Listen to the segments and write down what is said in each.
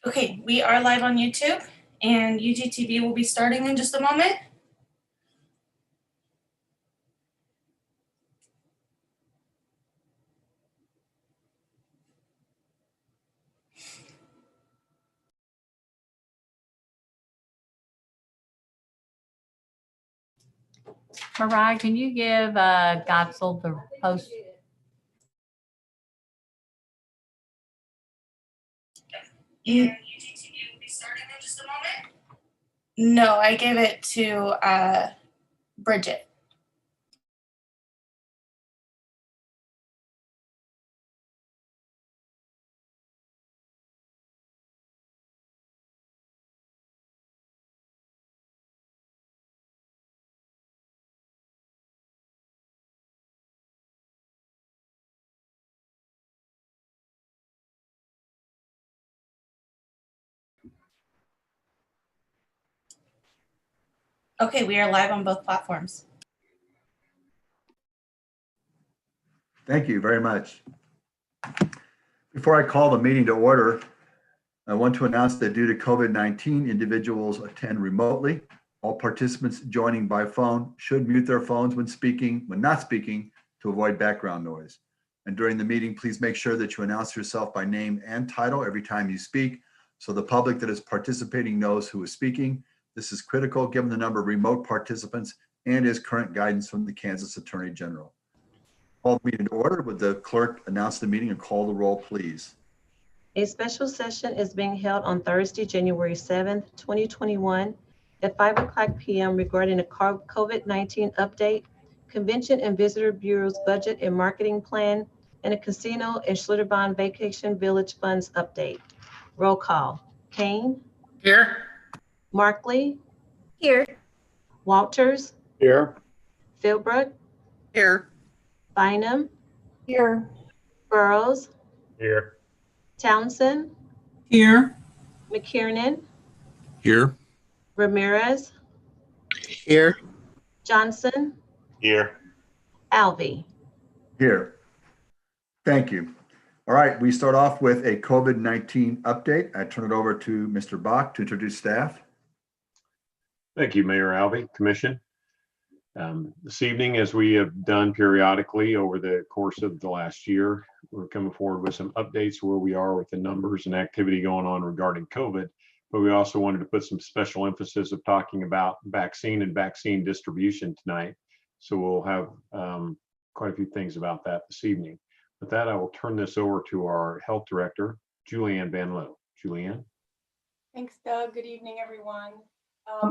Okay, we are live on YouTube, and UGTV will be starting in just a moment. Mariah, can you give Gotzel the post? UGTV will be starting in just a moment. No, I gave it to Bridget. Okay, we are live on both platforms. Thank you very much. Before I call the meeting to order, I want to announce that due to COVID-19, individuals attend remotely. All participants joining by phone should mute their phones when not speaking, to avoid background noise. And during the meeting, please make sure that you announce yourself by name and title every time you speak, so the public that is participating knows who is speaking. This is critical given the number of remote participants and is current guidance from the Kansas Attorney General. Call the meeting to order. Would the clerk announce the meeting and call the roll, please? A special session is being held on Thursday, January 7th, 2021 at 5:00 p.m. regarding a COVID-19 update, Convention and Visitor Bureau's budget and marketing plan, and a casino and Schlitterbahn Vacation Village funds update. Roll call. Kane? Here. Markley? Here. Walters? Here. Philbrook? Here. Bynum? Here. Burrows? Here. Townsend? Here. McKiernan? Here. Ramirez? Here. Johnson? Here. Alvey? Here. Thank you. All right, we start off with a COVID-19 update. I turn it over to Mr. Bach to introduce staff. Thank you, Mayor Alvey, Commission. This evening, as we have done periodically over the course of the last year, we're coming forward with some updates where we are with the numbers and activity going on regarding COVID, but we also wanted to put some special emphasis of talking about vaccine and vaccine distribution tonight. So we'll have quite a few things about that this evening. With that, I will turn this over to our Health Director, Julianne Van Loo. Julianne. Thanks, Doug. Good evening, everyone.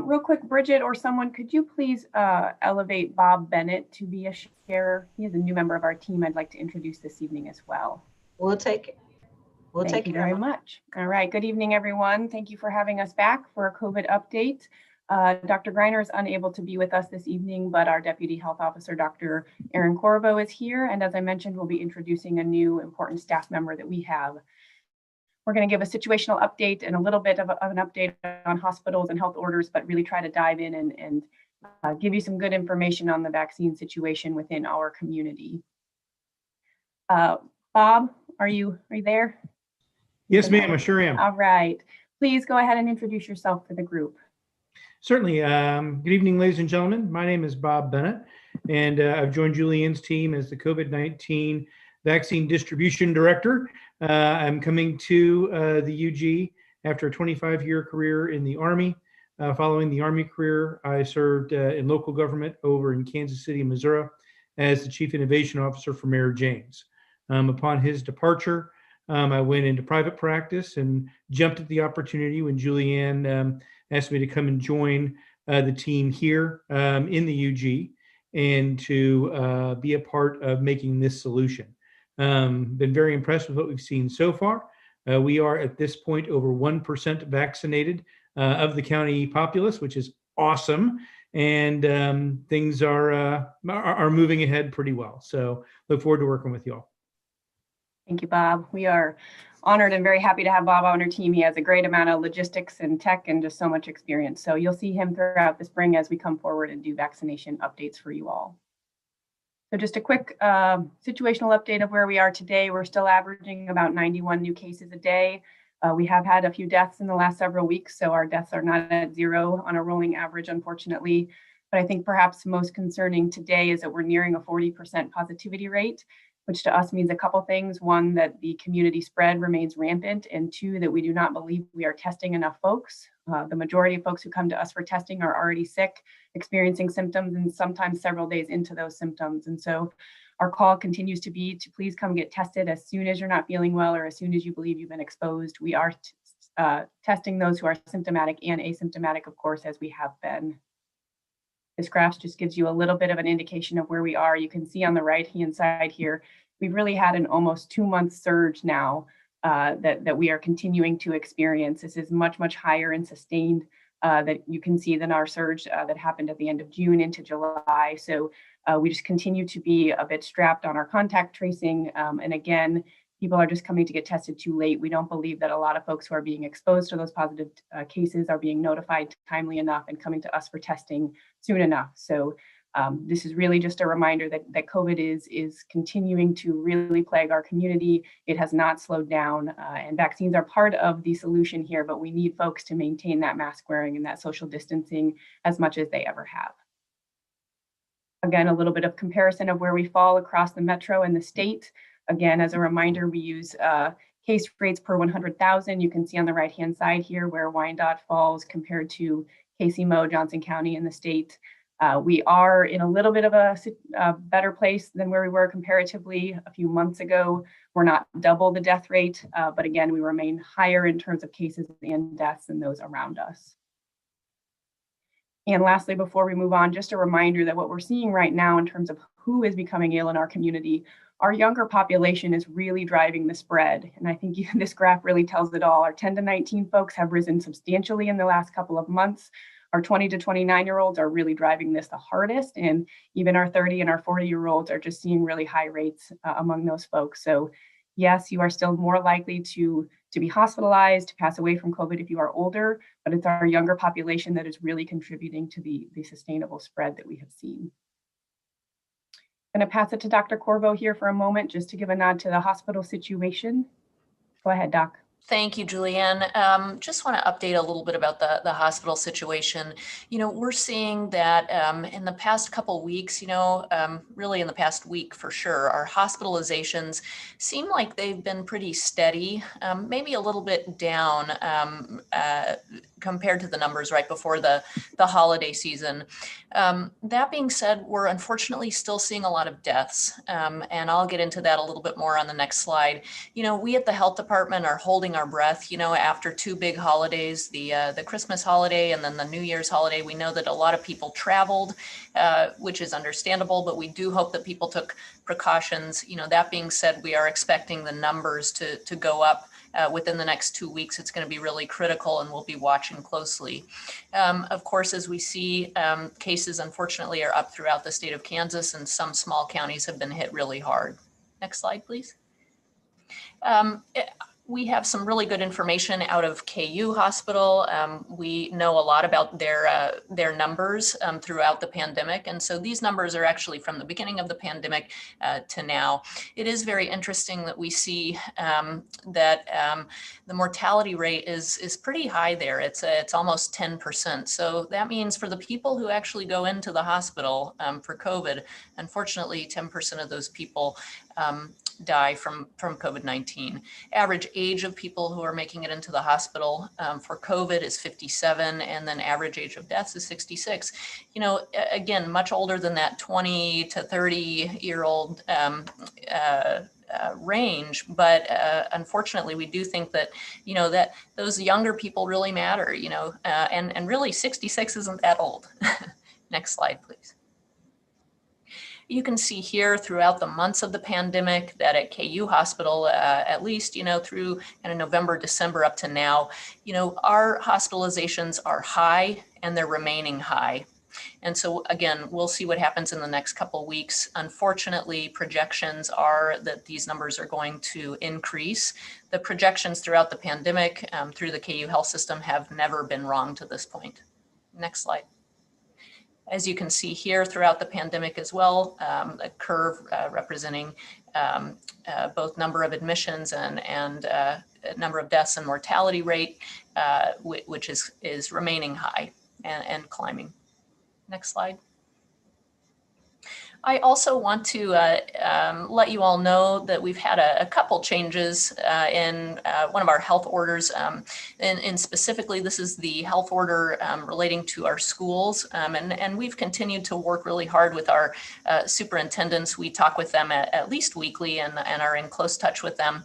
Real quick, Bridget or someone, could you please elevate Bob Bennett to be a sharer? He is a new member of our team I'd like to introduce this evening as well. We'll take it. Thank you very much. All right. Good evening, everyone. Thank you for having us back for a COVID update. Dr. Greiner is unable to be with us this evening, but our Deputy Health Officer, Dr. Erin Corvo, is here. And as I mentioned, we'll be introducing a new important staff member that we have. We're going to give a situational update and a little bit of an update on hospitals and health orders, but really try to dive in and give you some good information on the vaccine situation within our community. Bob, are you there? Yes, ma'am, I sure am. All right. Please go ahead and introduce yourself for the group. Certainly. Good evening, ladies and gentlemen. My name is Bob Bennett, and I've joined Julianne's team as the COVID-19 Vaccine Distribution Director. I'm coming to the UG after a 25-year career in the Army. Following the Army career, I served in local government over in Kansas City, Missouri, as the Chief Innovation Officer for Mayor James. Upon his departure, I went into private practice and jumped at the opportunity when Julianne asked me to come and join the team here in the UG and to be a part of making this solution. Been very impressed with what we've seen so far. We are at this point over 1% vaccinated of the county populace, which is awesome. And things are moving ahead pretty well. So look forward to working with you all. Thank you, Bob. We are honored and very happy to have Bob on our team. He has a great amount of logistics and tech and just so much experience. So you'll see him throughout the spring as we come forward and do vaccination updates for you all. So just a quick situational update of where we are today. We're still averaging about 91 new cases a day. We have had a few deaths in the last several weeks, so our deaths are not at zero on a rolling average, unfortunately. But I think perhaps most concerning today is that we're nearing a 40% positivity rate, which to us means a couple things. One, that the community spread remains rampant, and two, that we do not believe we are testing enough folks. The majority of folks who come to us for testing are already sick, experiencing symptoms, and sometimes several days into those symptoms. And so our call continues to be to please come get tested as soon as you're not feeling well or as soon as you believe you've been exposed. We are testing those who are symptomatic and asymptomatic, of course, as we have been. This graph just gives you a little bit of an indication of where we are. You can see on the right-hand side here, we've really had an almost 2-month surge now that we are continuing to experience. This is much, much higher and sustained that you can see than our surge that happened at the end of June into July. So we just continue to be a bit strapped on our contact tracing. And again, people are just coming to get tested too late. We don't believe that a lot of folks who are being exposed to those positive cases are being notified timely enough and coming to us for testing soon enough. So this is really just a reminder that COVID is continuing to really plague our community. It has not slowed down, and vaccines are part of the solution here, but we need folks to maintain that mask wearing and that social distancing as much as they ever have. Again, a little bit of comparison of where we fall across the metro and the state. Again, as a reminder, we use case rates per 100,000. You can see on the right-hand side here where Wyandotte falls compared to Casey-Mo, Johnson County in the state. We are in a little bit of a better place than where we were comparatively a few months ago. We're not double the death rate, but again, we remain higher in terms of cases and deaths than those around us. And lastly, before we move on, just a reminder that what we're seeing right now in terms of who is becoming ill in our community, our younger population is really driving the spread. And I think this graph really tells it all. Our 10 to 19 folks have risen substantially in the last couple of months. Our 20 to 29-year-olds are really driving this the hardest. And even our 30 and our 40-year-olds are just seeing really high rates among those folks. So yes, you are still more likely to be hospitalized, to pass away from COVID if you are older, but it's our younger population that is really contributing to the sustainable spread that we have seen. I'm going to pass it to Dr. Corvo here for a moment, just to give a nod to the hospital situation. Go ahead, Doc. Thank you, Julianne. Just want to update a little bit about the hospital situation. We're seeing that in the past couple weeks, really in the past week for sure, our hospitalizations seem like they've been pretty steady, maybe a little bit down compared to the numbers right before the holiday season. That being said, we're unfortunately still seeing a lot of deaths, and I'll get into that a little bit more on the next slide. We at the health department are holding our breath, after two big holidays, the Christmas holiday and then the New Year's holiday. We know that a lot of people traveled, which is understandable, but we do hope that people took precautions. That being said, we are expecting the numbers to go up within the next 2 weeks. It's going to be really critical, and we'll be watching closely. Of course, as we see, cases unfortunately are up throughout the state of Kansas, and some small counties have been hit really hard. Next slide, please. We have some really good information out of KU Hospital. We know a lot about their numbers throughout the pandemic. And so these numbers are actually from the beginning of the pandemic to now. It is very interesting that we see that the mortality rate is pretty high there. It's almost 10%. So that means for the people who actually go into the hospital for COVID, unfortunately, 10% of those people die from COVID-19. Average age of people who are making it into the hospital for COVID is 57, and then average age of deaths is 66. Again, much older than that 20 to 30-year-old range, but unfortunately, we do think that that those younger people really matter. And really 66 isn't that old. Next slide, please. You can see here throughout the months of the pandemic that at KU Hospital, at least, through kind of November, December up to now, our hospitalizations are high and they're remaining high. And so again, we'll see what happens in the next couple of weeks. Unfortunately, projections are that these numbers are going to increase. The projections throughout the pandemic through the KU health system have never been wrong to this point. Next slide. As you can see here throughout the pandemic as well, a curve representing both number of admissions and number of deaths and mortality rate, which is remaining high and climbing. Next slide. I also want to let you all know that we've had a couple changes in one of our health orders. And specifically, this is the health order relating to our schools. And we've continued to work really hard with our superintendents. We talk with them at least weekly and are in close touch with them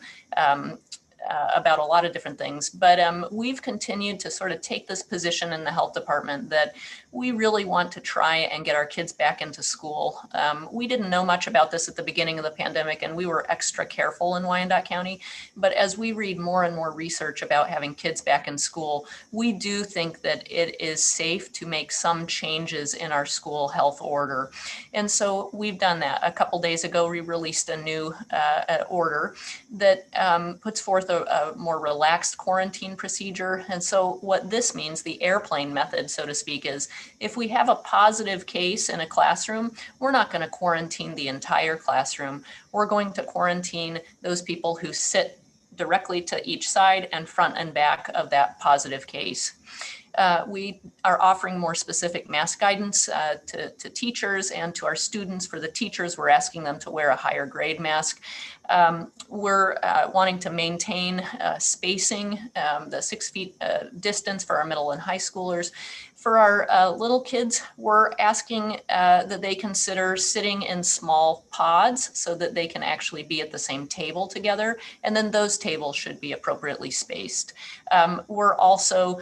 about a lot of different things. But we've continued to sort of take this position in the health department that we really want to try and get our kids back into school. We didn't know much about this at the beginning of the pandemic, and we were extra careful in Wyandotte County. But as we read more and more research about having kids back in school, we do think that it is safe to make some changes in our school health order. And so we've done that. A couple days ago, we released a new order that puts forth a more relaxed quarantine procedure. And so what this means, the airplane method, so to speak, is if we have a positive case in a classroom, we're not going to quarantine the entire classroom. We're going to quarantine those people who sit directly to each side and front and back of that positive case. We are offering more specific mask guidance to teachers and to our students. For the teachers, we're asking them to wear a higher grade mask. We're wanting to maintain spacing, the 6 feet distance for our middle and high schoolers. For our little kids, we're asking that they consider sitting in small pods so that they can actually be at the same table together. And then those tables should be appropriately spaced. We're also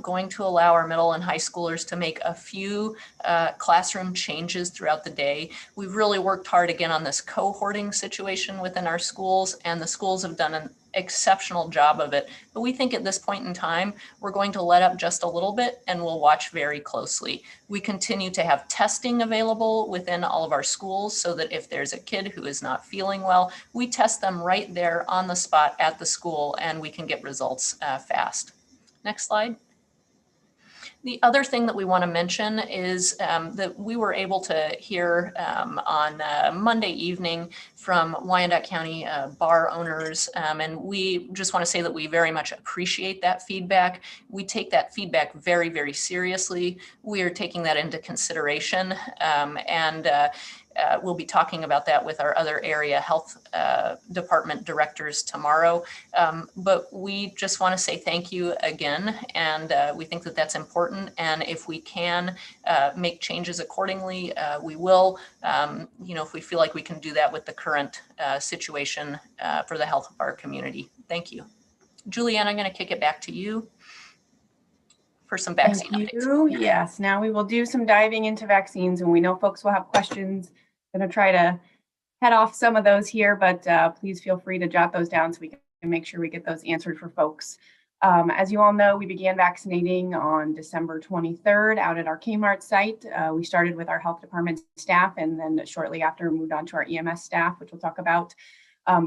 going to allow our middle and high schoolers to make a few classroom changes throughout the day. We've really worked hard again on this cohorting situation within our schools, and the schools have done an exceptional job of it. But we think at this point in time, we're going to let up just a little bit and we'll watch very closely. We continue to have testing available within all of our schools so that if there's a kid who is not feeling well, we test them right there on the spot at the school and we can get results fast. Next slide. The other thing that we want to mention is that we were able to hear on Monday evening from Wyandotte County bar owners, and we just want to say that we very much appreciate that feedback. We take that feedback very, very seriously. We are taking that into consideration, and we'll be talking about that with our other area health department directors tomorrow. But we just want to say thank you again, and we think that that's important. And if we can make changes accordingly, we will, if we feel like we can do that with the current situation for the health of our community. Thank you. Julianne, I'm going to kick it back to you for some vaccine updates. Yes, now we will do some diving into vaccines, and we know folks will have questions. I'm going to try to head off some of those here, but please feel free to jot those down so we can make sure we get those answered for folks. As you all know, we began vaccinating on December 23rd out at our Kmart site. We started with our health department staff, and then shortly after moved on to our EMS staff, which we'll talk about.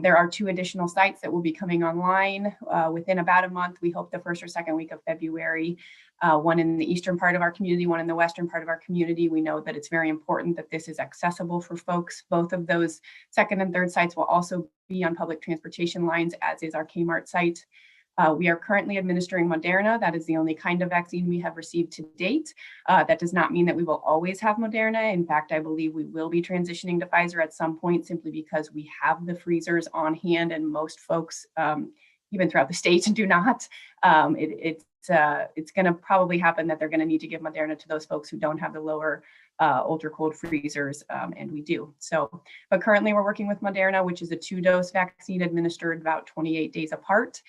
There are 2 additional sites that will be coming online within about a month. We hope the 1st or 2nd week of February. One in the eastern part of our community, one in the western part of our community. We know that it's very important that this is accessible for folks. Both of those 2nd and 3rd sites will also be on public transportation lines, as is our Kmart site. We are currently administering Moderna. That is the only kind of vaccine we have received to date. That does not mean that we will always have Moderna. In fact, I believe we will be transitioning to Pfizer at some point simply because we have the freezers on hand and most folks, even throughout the states, do not. It's going to probably happen that they're going to need to give Moderna to those folks who don't have the lower ultra cold freezers, and we do. So, but currently we're working with Moderna, which is a 2-dose vaccine administered about 28 days apart.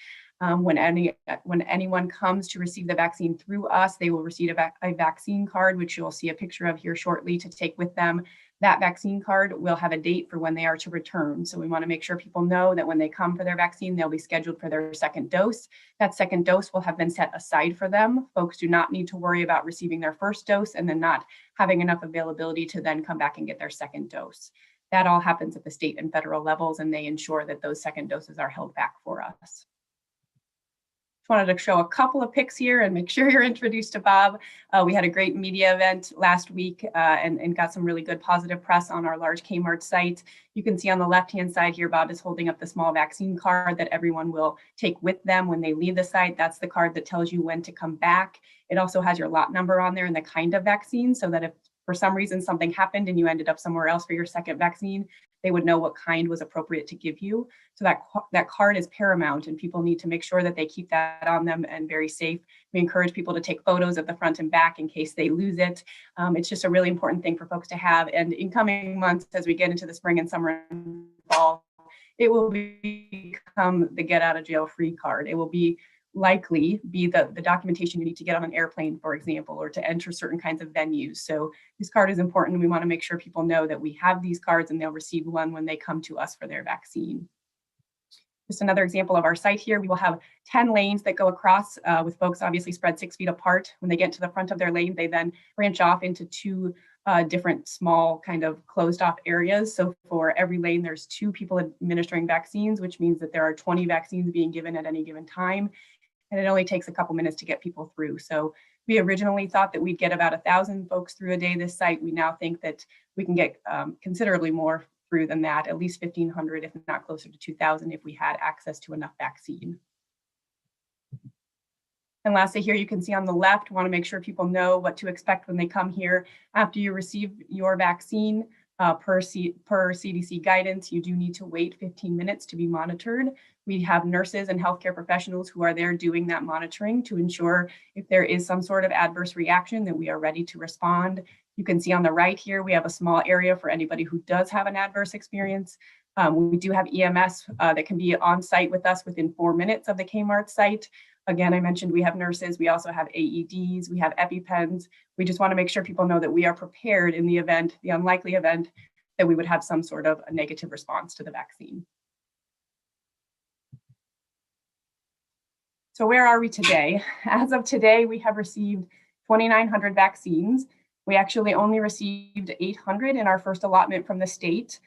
When anyone comes to receive the vaccine through us, they will receive a vaccine card, which you'll see a picture of here shortly, to take with them. That vaccine card will have a date for when they are to return. So we want to make sure people know that when they come for their vaccine, they'll be scheduled for their 2nd dose. That 2nd dose will have been set aside for them. Folks do not need to worry about receiving their 1st dose and then not having enough availability to then come back and get their 2nd dose. That all happens at the state and federal levels, and they ensure that those 2nd doses are held back for us. wanted to show a couple of pics here and make sure you're introduced to Bob. We had a great media event last week and got some really good positive press on our large Kmart site. You can see on the left-hand side here, Bob is holding up the small vaccine card that everyone will take with them when they leave the site. That's the card that tells you when to come back. It also has your lot number on there and the kind of vaccine, so that if for some reason something happened and you ended up somewhere else for your second vaccine, they would know what kind was appropriate to give you. So that card is paramount, and people need to make sure that they keep that on them and very safe. We encourage people to take photos of the front and back in case they lose it. It's just a really important thing for folks to have. And in coming months, as we get into the spring and summer and fall, it will become the get out of jail free card. It will likely be the documentation you need to get on an airplane, for example, or to enter certain kinds of venues. So this card is important. We want to make sure people know that we have these cards and they'll receive one when they come to us for their vaccine. Just another example of our site here, we will have 10 lanes that go across with folks obviously spread 6 feet apart. When they get to the front of their lane, they then branch off into 2 different small kind of closed off areas. So for every lane, there's 2 people administering vaccines, which means that there are 20 vaccines being given at any given time. And it only takes a couple minutes to get people through. So we originally thought that we'd get about 1,000 folks through a day this site. We now think that we can get considerably more through than that, at least 1,500, if not closer to 2,000, if we had access to enough vaccine. And lastly, here you can see on the left, want to make sure people know what to expect when they come here. After you receive your vaccine, per CDC guidance, you do need to wait 15 minutes to be monitored. We have nurses and healthcare professionals who are there doing that monitoring to ensure if there is some sort of adverse reaction that we are ready to respond. You can see on the right here, we have a small area for anybody who does have an adverse experience. We do have EMS that can be on site with us within 4 minutes of the Kmart site. Again, I mentioned we have nurses, we also have AEDs, we have EpiPens. We just want to make sure people know that we are prepared in the event, the unlikely event, that we would have some sort of a negative response to the vaccine. So where are we today? As of today, we have received 2,900 vaccines. We actually only received 800 in our first allotment from the state.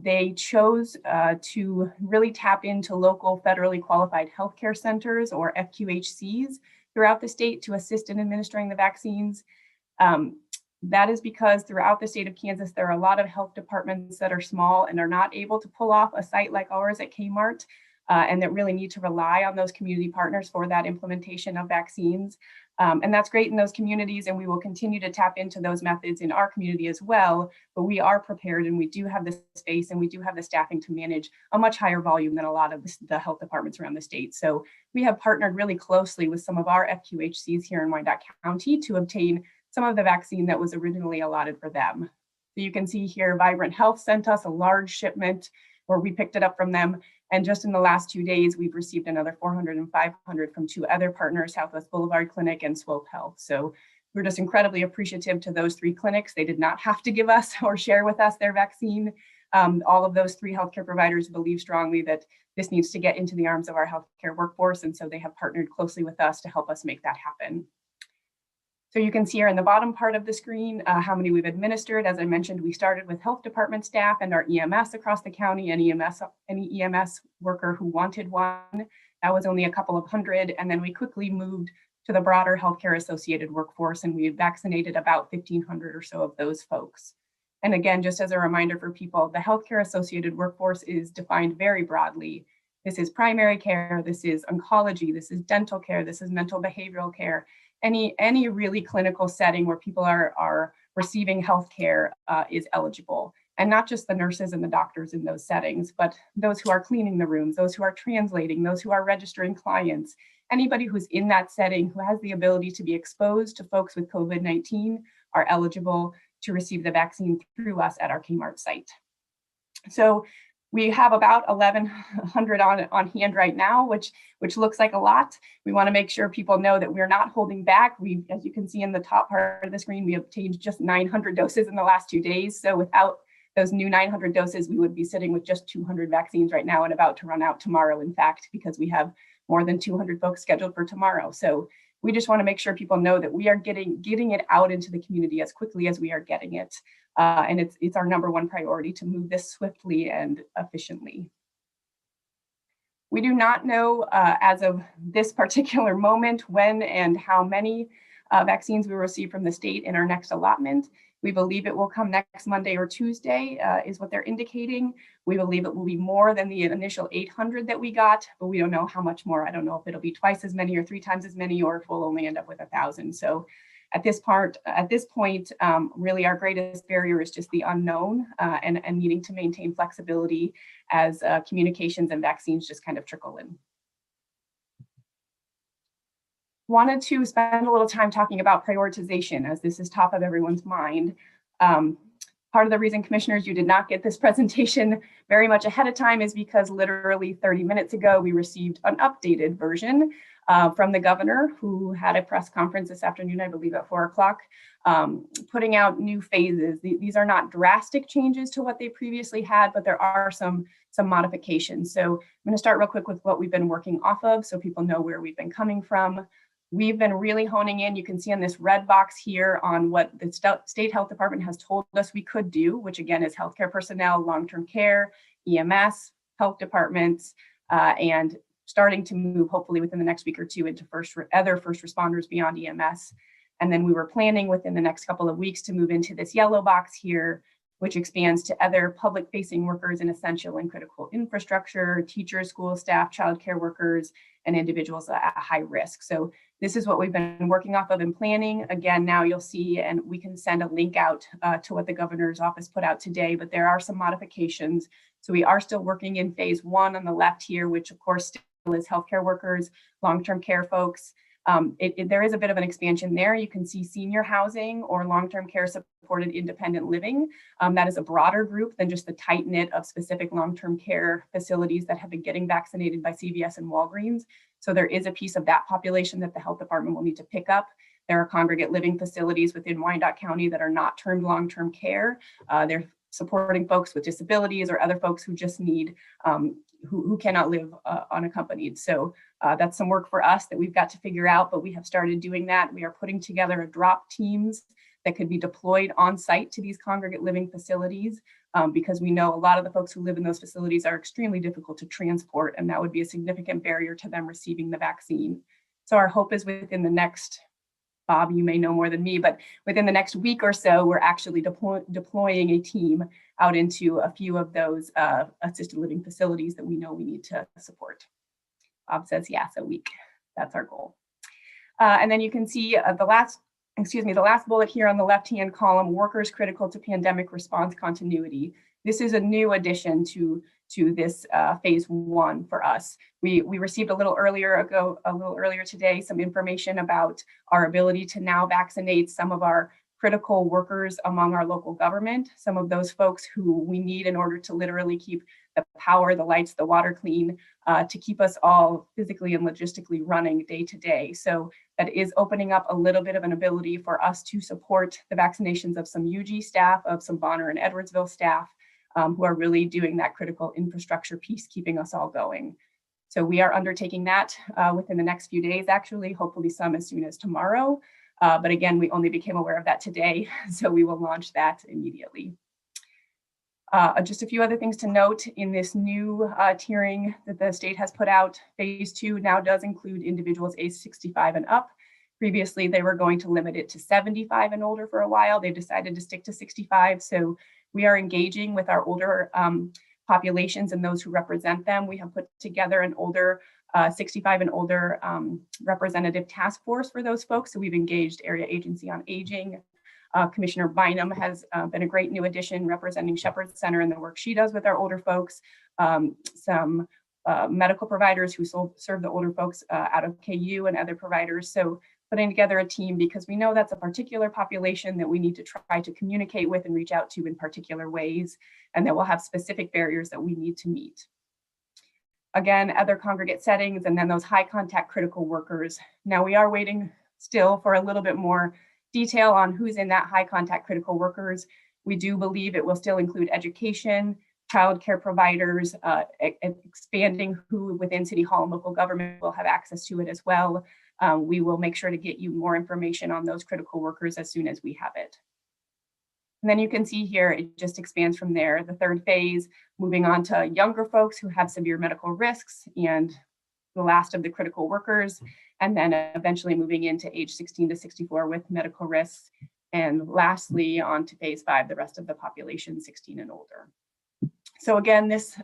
They chose to really tap into local federally qualified healthcare centers, or FQHCs, throughout the state to assist in administering the vaccines. That is because throughout the state of Kansas, there are a lot of health departments that are small and are not able to pull off a site like ours at Kmart, and that really need to rely on those community partners for that implementation of vaccines. And that's great in those communities, and we will continue to tap into those methods in our community as well. But we are prepared, and we do have the space, and we do have the staffing to manage a much higher volume than a lot of the health departments around the state. So we have partnered really closely with some of our FQHCs here in Wyandotte County to obtain some of the vaccine that was originally allotted for them. So you can see here, Vibrant Health sent us a large shipment, or we picked it up from them. And just in the last 2 days, we've received another 400 and 500 from 2 other partners, Southwest Boulevard Clinic and Swope Health. So we're just incredibly appreciative to those 3 clinics. They did not have to give us or share with us their vaccine. All of those 3 healthcare providers believe strongly that this needs to get into the arms of our healthcare workforce. And so they have partnered closely with us to help us make that happen. So you can see here in the bottom part of the screen how many we've administered. As I mentioned, we started with health department staff and our EMS across the county, any EMS worker who wanted one. That was only a couple of hundred. And then we quickly moved to the broader healthcare associated workforce, and we vaccinated about 1,500 or so of those folks. And again, just as a reminder for people, the healthcare associated workforce is defined very broadly. This is primary care, this is oncology, this is dental care, this is mental behavioral care. Any really clinical setting where people are receiving healthcare is eligible. And not just the nurses and the doctors in those settings, but those who are cleaning the rooms, those who are translating, those who are registering clients, anybody who's in that setting who has the ability to be exposed to folks with COVID-19 are eligible to receive the vaccine through us at our Kmart site. So we have about 1,100 on hand right now, which looks like a lot. We want to make sure people know that we're not holding back. As you can see in the top part of the screen, we obtained just 900 doses in the last 2 days. So without those new 900 doses, we would be sitting with just 200 vaccines right now and about to run out tomorrow, in fact, because we have more than 200 folks scheduled for tomorrow. So we just want to make sure people know that we are getting it out into the community as quickly as we are getting it. And it's our #1 priority to move this swiftly and efficiently. We do not know as of this particular moment when and how many vaccines we will receive from the state in our next allotment. We believe it will come next Monday or Tuesday is what they're indicating. We believe it will be more than the initial 800 that we got, but we don't know how much more. I don't know if it'll be twice as many or 3 times as many, or if we'll only end up with 1,000. So at this point, really our greatest barrier is just the unknown and needing to maintain flexibility as communications and vaccines just kind of trickle in. Wanted to spend a little time talking about prioritization, as this is top of everyone's mind. Part of the reason, commissioners, you did not get this presentation very much ahead of time is because literally 30 minutes ago, we received an updated version from the governor, who had a press conference this afternoon, I believe at 4 o'clock, putting out new phases. These are not drastic changes to what they previously had, but there are some modifications. So I'm going to start real quick with what we've been working off of so people know where we've been coming from. We've been really honing in. You can see on this red box here on what the state health department has told us we could do, which again is healthcare personnel, long-term care, EMS, health departments, and starting to move hopefully within the next week or two into other first responders beyond EMS. And then we were planning within the next couple of weeks to move into this yellow box here, which expands to other public-facing workers in essential and critical infrastructure, teachers, school staff, childcare workers, and individuals at high risk. So this is what we've been working off of and planning. Again, now you'll see, and we can send a link out to what the governor's office put out today, but there are some modifications. So we are still working in phase 1 on the left here, which of course still is healthcare workers, long-term care folks. There is a bit of an expansion there. You can see senior housing or long-term care supported independent living. That is a broader group than just the tight knit of specific long-term care facilities that have been getting vaccinated by CVS and Walgreens. So there is a piece of that population that the health department will need to pick up. There are congregate living facilities within Wyandotte County that are not termed long-term care. They're supporting folks with disabilities or other folks who just need, who cannot live unaccompanied. So that's some work for us that we've got to figure out, but we have started doing that. We are putting together a drop teams that could be deployed on site to these congregate living facilities because we know a lot of the folks who live in those facilities are extremely difficult to transport, and that would be a significant barrier to them receiving the vaccine. So our hope is within the next, Bob, you may know more than me, but within the next week or so, we're actually deploying a team out into a few of those assisted living facilities that we know we need to support. Bob says, yes, a week. That's our goal. And then you can see the last bullet here on the left-hand column, workers critical to pandemic response continuity. This is a new addition to this phase 1 for us. We received a little earlier today, some information about our ability to now vaccinate some of our critical workers among our local government, some of those folks who we need in order to literally keep the power, the lights, the water clean, to keep us all physically and logistically running day to day. So that is opening up a little bit of an ability for us to support the vaccinations of some UG staff, of some Bonner and Edwardsville staff, who are really doing that critical infrastructure piece, keeping us all going. So we are undertaking that within the next few days, actually, hopefully some as soon as tomorrow. But again, we only became aware of that today, so we will launch that immediately. Just a few other things to note in this new tiering that the state has put out. Phase 2 now does include individuals aged 65 and up. Previously, they were going to limit it to 75 and older for a while. They decided to stick to 65. So we are engaging with our older populations and those who represent them. We have put together an older 65 and older representative task force for those folks. So we've engaged Area Agency on Aging. Commissioner Bynum has been a great new addition representing Shepherd Center and the work she does with our older folks. Some medical providers who serve the older folks out of KU and other providers. So putting together a team because we know that's a particular population that we need to try to communicate with and reach out to in particular ways, and that will have specific barriers that we need to meet. Again, other congregate settings, and then those high contact critical workers. Now we are waiting still for a little bit more detail on who's in that high contact critical workers. We do believe it will still include education, childcare providers, expanding who within City Hall and local government will have access to it as well. We will make sure to get you more information on those critical workers as soon as we have it. And then you can see here, it just expands from there. The third phase, moving on to younger folks who have severe medical risks and the last of the critical workers, and then eventually moving into age 16 to 64 with medical risks. And lastly, on to phase 5, the rest of the population 16 and older. So again, this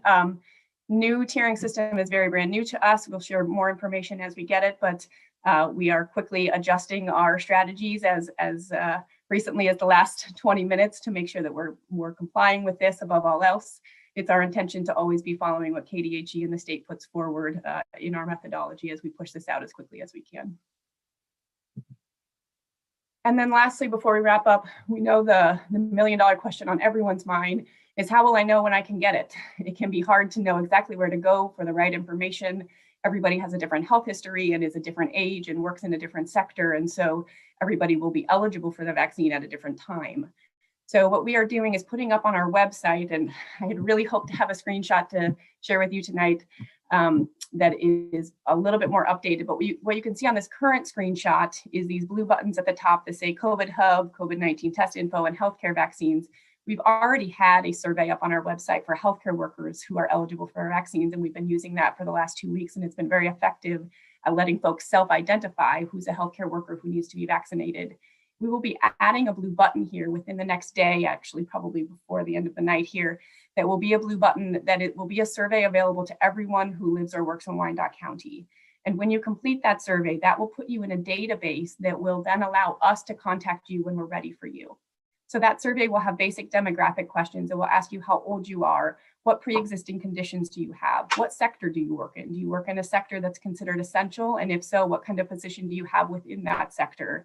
new tiering system is very brand new to us. We'll share more information as we get it, but we are quickly adjusting our strategies as recently as the last 20 minutes to make sure that we're complying with this above all else. It's our intention to always be following what KDHE and the state puts forward in our methodology as we push this out as quickly as we can. And then lastly, before we wrap up, we know the million-dollar question on everyone's mind is how will I know when I can get it? It can be hard to know exactly where to go for the right information. Everybody has a different health history and is a different age and works in a different sector. And so everybody will be eligible for the vaccine at a different time. So what we are doing is putting up on our website, and I had really hoped to have a screenshot to share with you tonight that is a little bit more updated. But what you can see on this current screenshot is these blue buttons at the top that say COVID Hub, COVID-19 test info, and healthcare vaccines. We've already had a survey up on our website for healthcare workers who are eligible for vaccines, and we've been using that for the last 2 weeks, and it's been very effective at letting folks self-identify who's a healthcare worker who needs to be vaccinated. We will be adding a blue button here within the next day, actually probably before the end of the night here, that will be a blue button that it will be a survey available to everyone who lives or works in Wyandotte County. And when you complete that survey, that will put you in a database that will then allow us to contact you when we're ready for you. So that survey will have basic demographic questions. It will ask you how old you are, what pre-existing conditions do you have, what sector do you work in? Do you work in a sector that's considered essential? And if so, what kind of position do you have within that sector?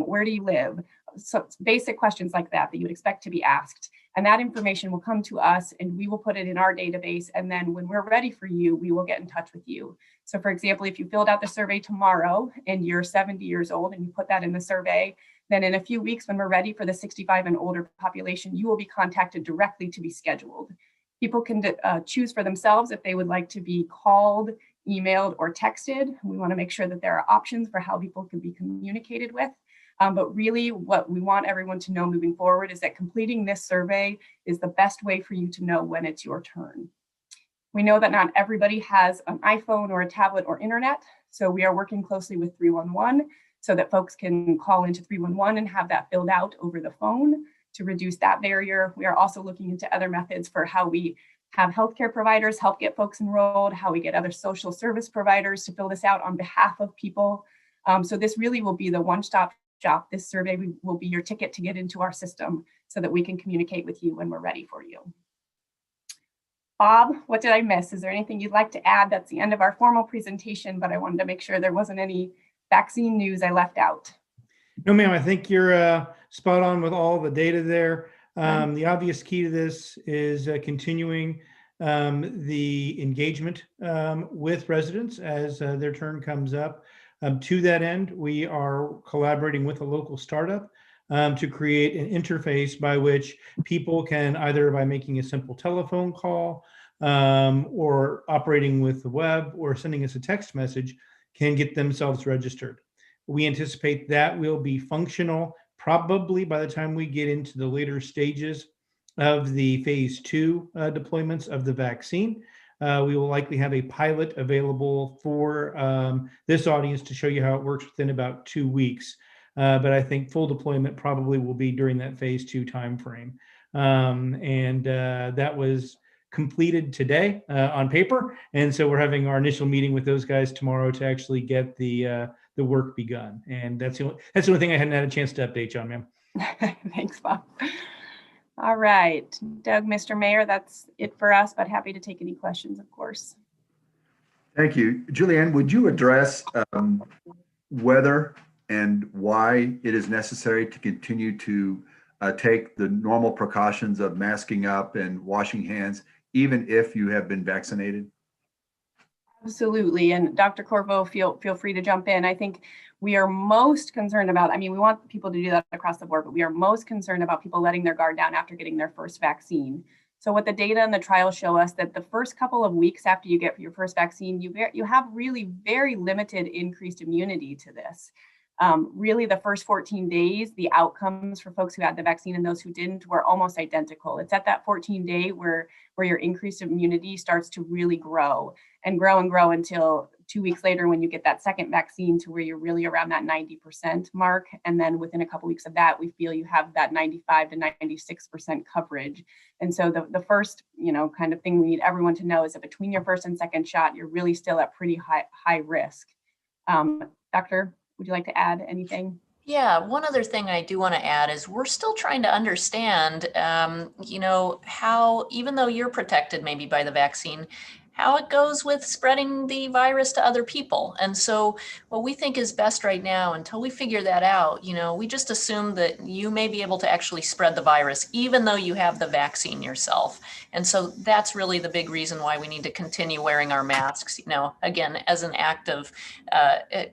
Where do you live? So basic questions like that you would expect to be asked. And that information will come to us and we will put it in our database. And then when we're ready for you, we will get in touch with you. So for example, if you filled out the survey tomorrow and you're 70 years old and you put that in the survey, then in a few weeks when we're ready for the 65 and older population, you will be contacted directly to be scheduled. People can choose for themselves if they would like to be called, emailed, or texted. We want to make sure that there are options for how people can be communicated with. But really what we want everyone to know moving forward is that completing this survey is the best way for you to know when it's your turn. We know that not everybody has an iPhone or a tablet or internet, so we are working closely with 311 so that folks can call into 311 and have that filled out over the phone to reduce that barrier. We are also looking into other methods for how we have healthcare providers help get folks enrolled, how we get other social service providers to fill this out on behalf of people. So this really will be the one-stop shop. This survey will be your ticket to get into our system so that we can communicate with you when we're ready for you. Bob, what did I miss? Is there anything you'd like to add? That's the end of our formal presentation, but I wanted to make sure there wasn't any vaccine news I left out. No, ma'am, I think you're spot on with all the data there. The obvious key to this is continuing the engagement with residents as their turn comes up. To that end, we are collaborating with a local startup to create an interface by which people can either by making a simple telephone call or operating with the web or sending us a text message can get themselves registered. We anticipate that will be functional probably by the time we get into the later stages of the phase 2 deployments of the vaccine. We will likely have a pilot available for this audience to show you how it works within about 2 weeks. But I think full deployment probably will be during that phase 2 timeframe. That was completed today on paper. And so we're having our initial meeting with those guys tomorrow to actually get the work begun. And that's the only thing I hadn't had a chance to update you on, ma'am. Thanks, Bob. All right, Doug, Mr. Mayor, that's it for us, but happy to take any questions, of course. Thank you. Julianne, would you address whether and why it is necessary to continue to take the normal precautions of masking up and washing hands, even if you have been vaccinated? Absolutely. And Dr. Corvo, feel free to jump in. I think we are most concerned about, I mean, we want people to do that across the board, but we are most concerned about people letting their guard down after getting their first vaccine. So what the data and the trials show us that the first couple of weeks after you get your first vaccine, you have really very limited increased immunity to this. Really the first 14 days, the outcomes for folks who had the vaccine and those who didn't were almost identical. It's at that 14-day where your increased immunity starts to really grow and grow and grow until 2 weeks later when you get that second vaccine to where you're really around that 90% mark. And then within a couple weeks of that, we feel you have that 95 to 96% coverage. And so the first, kind of thing we need everyone to know is that between your first and second shot, you're really still at pretty high risk. Doctor, would you like to add anything? Yeah, one other thing I do want to add is we're still trying to understand, how, even though you're protected maybe by the vaccine, how it goes with spreading the virus to other people. And so what we think is best right now, until we figure that out, we just assume that you may be able to actually spread the virus, even though you have the vaccine yourself. And so that's really the big reason why we need to continue wearing our masks, again, as an act of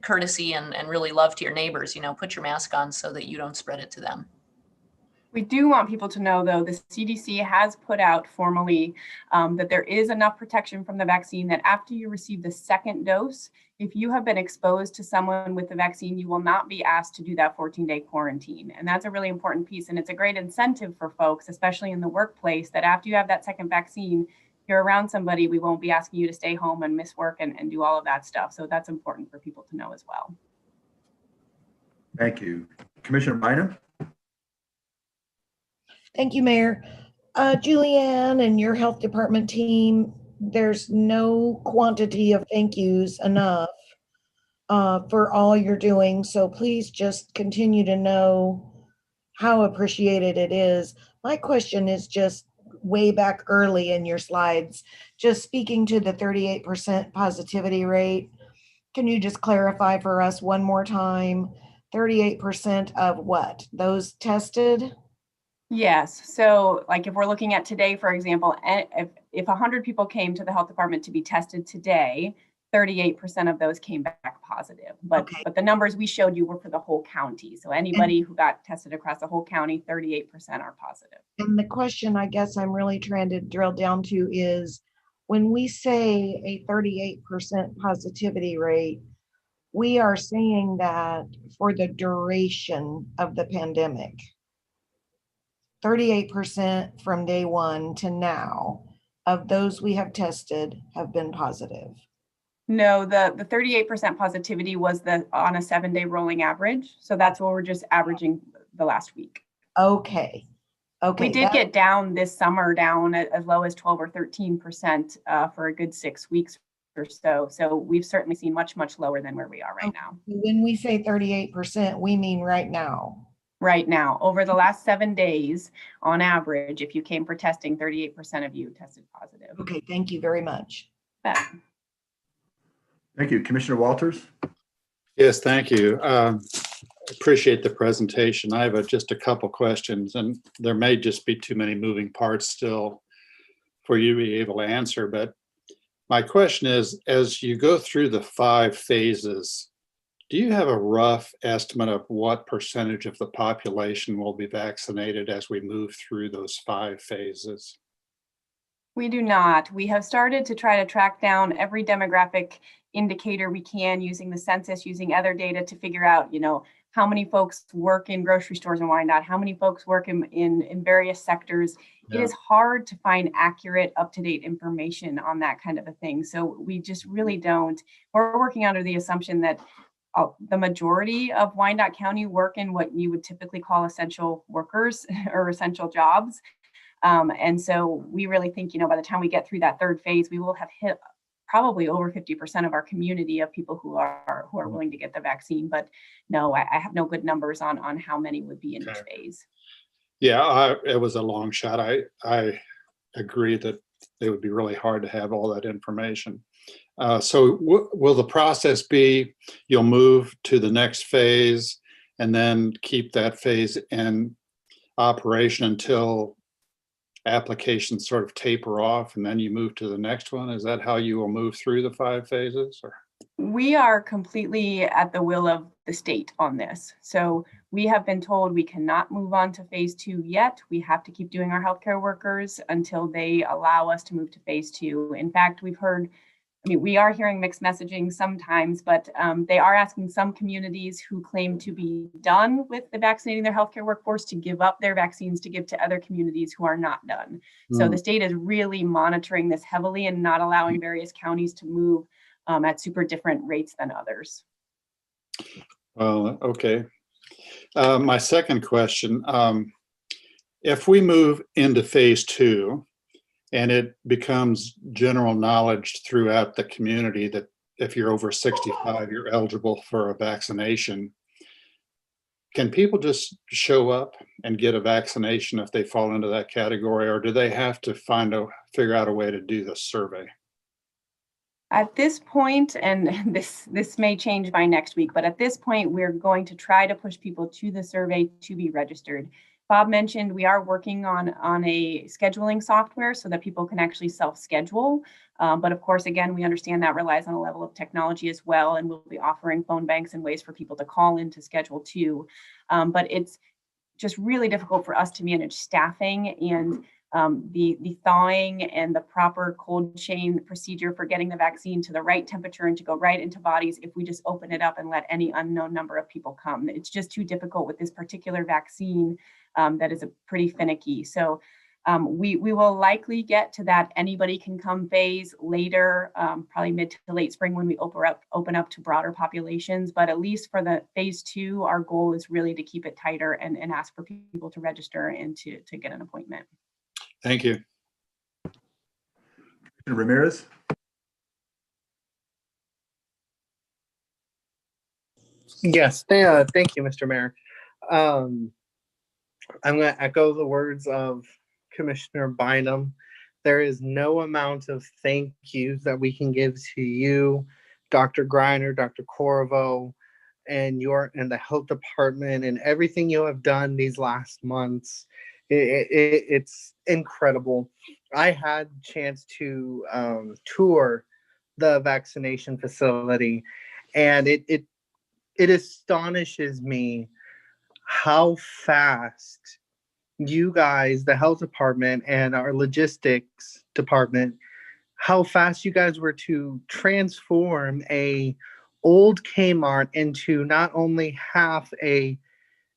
courtesy and really love to your neighbors, put your mask on so that you don't spread it to them. We do want people to know, though, the CDC has put out formally that there is enough protection from the vaccine that after you receive the second dose, if you have been exposed to someone with the vaccine, you will not be asked to do that 14-day quarantine. And that's a really important piece. And it's a great incentive for folks, especially in the workplace, that after you have that second vaccine, you're around somebody, we won't be asking you to stay home and miss work and do all of that stuff. So that's important for people to know as well. Thank you. Commissioner Bynum? Thank you, Mayor. Julianne and your health department team, there's no quantity of thank yous enough for all you're doing. So please just continue to know how appreciated it is. My question is just way back early in your slides, just speaking to the 38% positivity rate. Can you just clarify for us one more time? 38% of what? Those tested? Yes. So like if we're looking at today, for example, if 100 people came to the health department to be tested today, 38% of those came back positive. But the numbers we showed you were for the whole county. So anybody who got tested across the whole county, 38% are positive. And the question I guess I'm really trying to drill down to is when we say a 38% positivity rate, we are saying that for the duration of the pandemic. 38% from day one to now of those we have tested have been positive. No, the 38% positivity was on a 7-day rolling average. So that's what we're just averaging the last week. Okay. We did get down this summer down as low as 12 or 13% for a good 6 weeks or so. So we've certainly seen much, much lower than where we are right now. When we say 38%, we mean right now. Right now, over the last 7 days, on average, if you came for testing, 38% of you tested positive. Okay, thank you very much. Thank you. Commissioner Walters? Yes, thank you. Appreciate the presentation. I have just a couple questions, and there may just be too many moving parts still for you to be able to answer. But my question is, as you go through the 5 phases, do you have a rough estimate of what percentage of the population will be vaccinated as we move through those 5 phases? We do not. We have started to try to track down every demographic indicator we can using the census, using other data to figure out, how many folks work in grocery stores in Wyandotte, how many folks work in various sectors. Yeah. It is hard to find accurate, up-to-date information on that kind of a thing. So we just really don't. We're working under the assumption that the majority of Wyandotte County work in what you would typically call essential workers or essential jobs. And so we really think, by the time we get through that 3rd phase, we will have hit probably over 50% of our community of people who are willing to get the vaccine. But no, I have no good numbers on how many would be in each phase. Yeah, it was a long shot. I agree that it would be really hard to have all that information. So will the process be you'll move to the next phase and then keep that phase in operation until applications sort of taper off and then you move to the next one? Is that how you will move through the 5 phases? Or? We are completely at the will of the state on this. So we have been told we cannot move on to phase 2 yet. We have to keep doing our healthcare workers until they allow us to move to phase 2. In fact, we've heard I mean, we are hearing mixed messaging sometimes, but they are asking some communities who claim to be done with the vaccinating their healthcare workforce to give up their vaccines to give to other communities who are not done. So the state is really monitoring this heavily and not allowing various counties to move at super different rates than others. Well, okay. My second question, if we move into phase 2 and it becomes general knowledge throughout the community that if you're over 65, you're eligible for a vaccination, can people just show up and get a vaccination if they fall into that category, or do they have to figure out a way to do the survey? At this point, and this may change by next week, but at this point, we're going to try to push people to the survey to be registered. Bob mentioned we are working on a scheduling software so that people can actually self-schedule. But of course, again, we understand that relies on a level of technology as well, and we'll be offering phone banks and ways for people to call in to schedule too. But it's just really difficult for us to manage staffing and the thawing and the proper cold chain procedure for getting the vaccine to the right temperature and to go right into bodies if we just open it up and let any unknown number of people come. It's just too difficult with this particular vaccine that is a pretty finicky. So we will likely get to that anybody can come phase later, probably mid to late spring when we open up to broader populations. But at least for the phase 2, our goal is really to keep it tighter and ask for people to register and to get an appointment. Thank you. Ramirez? Yes, thank you, Mr. Mayor. I'm going to echo the words of Commissioner Bynum. There is no amount of thank yous that we can give to you, Dr. Greiner, Dr. Corvo, and the health department and everything you have done these last months. It's incredible. I had a chance to tour the vaccination facility, and it astonishes me how fast you guys, the health department and our logistics department, how fast you guys were to transform a old Kmart into not only half a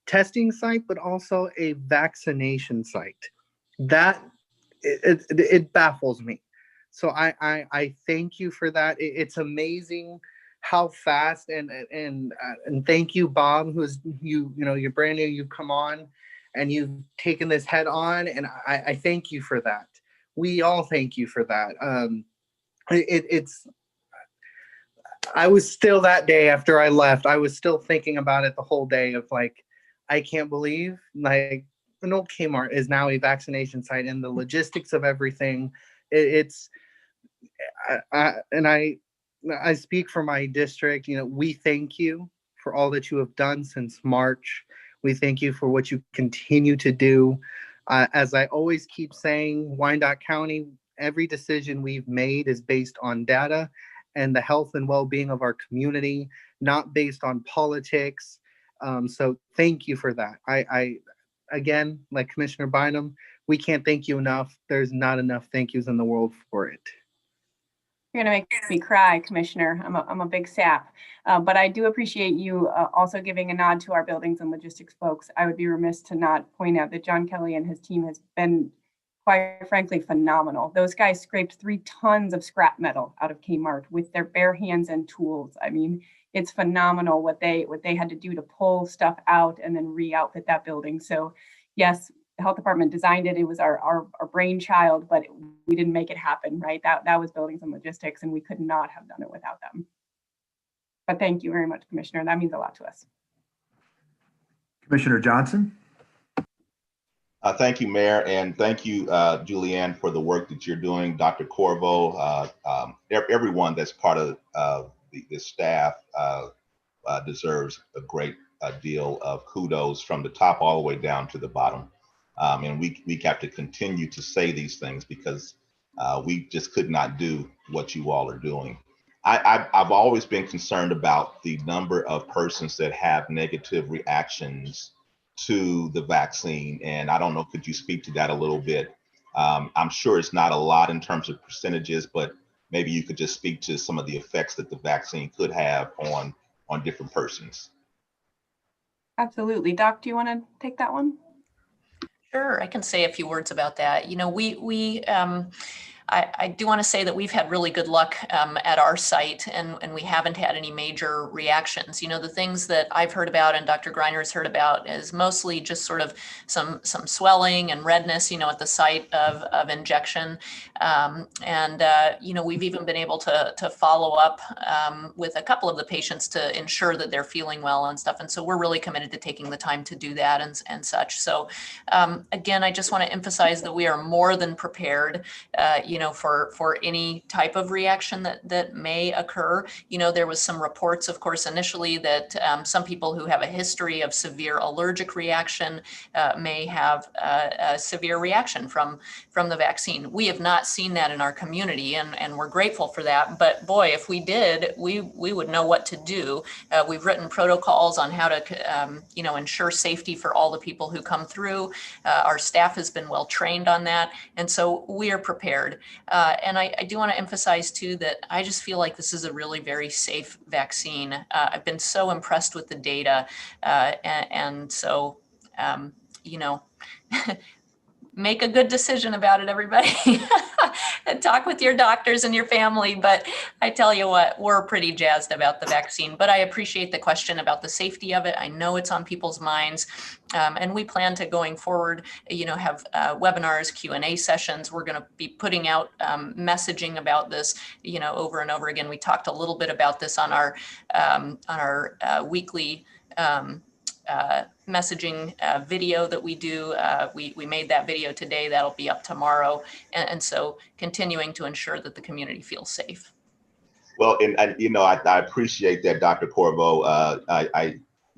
testing site, but also a vaccination site. That it baffles me. So I thank you for that. It's amazing how fast and thank you, Bob, who's you're brand new. You've come on and you've taken this head on, and I thank you for that. We all thank you for that. I was still that day after I left, I was still thinking about it the whole day of like, I can't believe like an old Kmart is now a vaccination site, and the logistics of everything. I speak for my district. We thank you for all that you have done since March. We thank you for what you continue to do. As I always keep saying, Wyandotte County, every decision we've made is based on data and the health and well-being of our community, not based on politics. So thank you for that. I again, like Commissioner Bynum, we can't thank you enough. There's not enough thank yous in the world for it. You're gonna make me cry, Commissioner. I'm a big sap, but I do appreciate you also giving a nod to our buildings and logistics folks. I would be remiss to not point out that John Kelly and his team has been, quite frankly, phenomenal. Those guys scraped 3 tons of scrap metal out of Kmart with their bare hands and tools. I mean, it's phenomenal what they had to do to pull stuff out and then re-outfit that building. So yes, the health department designed it. It was our brainchild, but we didn't make it happen, right? That was buildings and logistics, and we could not have done it without them. But thank you very much, Commissioner. That means a lot to us. Commissioner Johnson? Thank you, Mayor, and thank you, Julianne, for the work that you're doing. Dr. Corvo, everyone that's part of the staff deserves a great deal of kudos from the top all the way down to the bottom. And we have to continue to say these things because we just could not do what you all are doing. I've always been concerned about the number of persons that have negative reactions to the vaccine. And I don't know, could you speak to that a little bit? I'm sure it's not a lot in terms of percentages, but maybe you could just speak to some of the effects that the vaccine could have on different persons. Absolutely. Doc, do you want to take that one? Sure, I can say a few words about that. You know, I do want to say that we've had really good luck at our site, and we haven't had any major reactions. You know, the things that I've heard about and Dr. Greiner's heard about is mostly just sort of some swelling and redness, you know, at the site of injection. You know, we've even been able to follow up with a couple of the patients to ensure that they're feeling well and stuff. And so we're really committed to taking the time to do that and such. So again, I just want to emphasize that we are more than prepared, you know, for any type of reaction that may occur. You know, there was some reports, of course, initially that some people who have a history of severe allergic reaction may have a severe reaction from the vaccine. We have not seen that in our community, and we're grateful for that. But boy, if we did, we would know what to do. We've written protocols on how to, you know, ensure safety for all the people who come through. Our staff has been well trained on that, and so we are prepared. And I do want to emphasize too that I just feel like this is a really very safe vaccine. I've been so impressed with the data, and so you know, make a good decision about it, everybody. And talk with your doctors and your family. But I tell you what, we're pretty jazzed about the vaccine. But I appreciate the question about the safety of it. I know it's on people's minds. And we plan to, going forward, you know, have webinars, Q&A sessions. We're going to be putting out messaging about this, you know, over and over again. We talked a little bit about this on our weekly messaging video that we do. We made that video today. That'll be up tomorrow. And so continuing to ensure that the community feels safe. Well, and you know, I appreciate that, Dr. Corvo.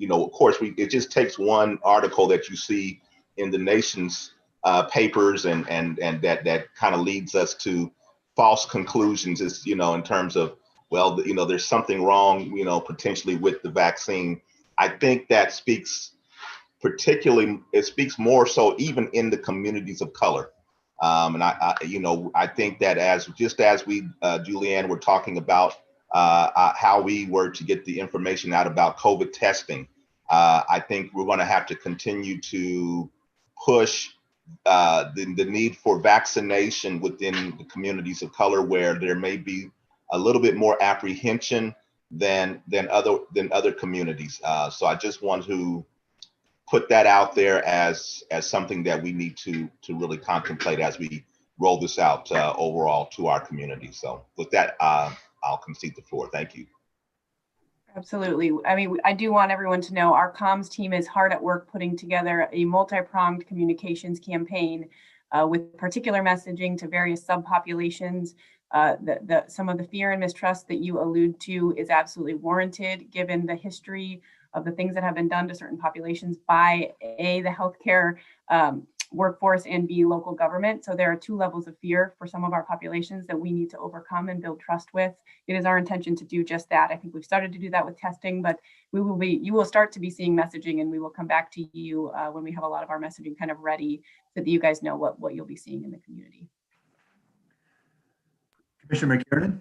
You know, of course, it just takes one article that you see in the nation's papers, and that kind of leads us to false conclusions. Is, you know, in terms of, well, you know, there's something wrong, you know, potentially with the vaccine. I think that speaks more so even in the communities of color. And you know, I think that just as we, Julianne, were talking about how we were to get the information out about COVID testing, I think we're going to have to continue to push the need for vaccination within the communities of color, where there may be a little bit more apprehension than other communities. So I just want to put that out there as something that we need to really contemplate as we roll this out overall to our community. So with that, I'll concede the floor. Thank you. Absolutely. I mean, I do want everyone to know our comms team is hard at work putting together a multi-pronged communications campaign with particular messaging to various subpopulations. Some of the fear and mistrust that you allude to is absolutely warranted, given the history of the things that have been done to certain populations by the healthcare workforce and B, local government. So there are two levels of fear for some of our populations that we need to overcome and build trust with. It is our intention to do just that. I think we've started to do that with testing, but you will start to be seeing messaging, and we will come back to you when we have a lot of our messaging kind of ready, so that you guys know what you'll be seeing in the community. Commissioner McKiernan.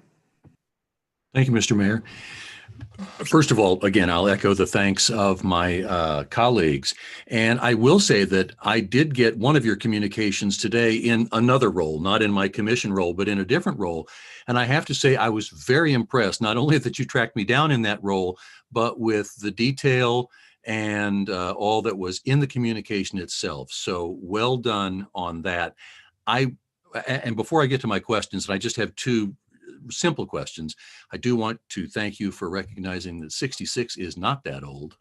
Thank you, Mr. Mayor. First of all, again, I'll echo the thanks of my colleagues. And I will say that I did get one of your communications today in another role, not in my commission role, but in a different role. And I have to say, I was very impressed, not only that you tracked me down in that role, but with the detail and all that was in the communication itself. So well done on that. And before I get to my questions, and I just have two simple questions. I do want to thank you for recognizing that 66 is not that old.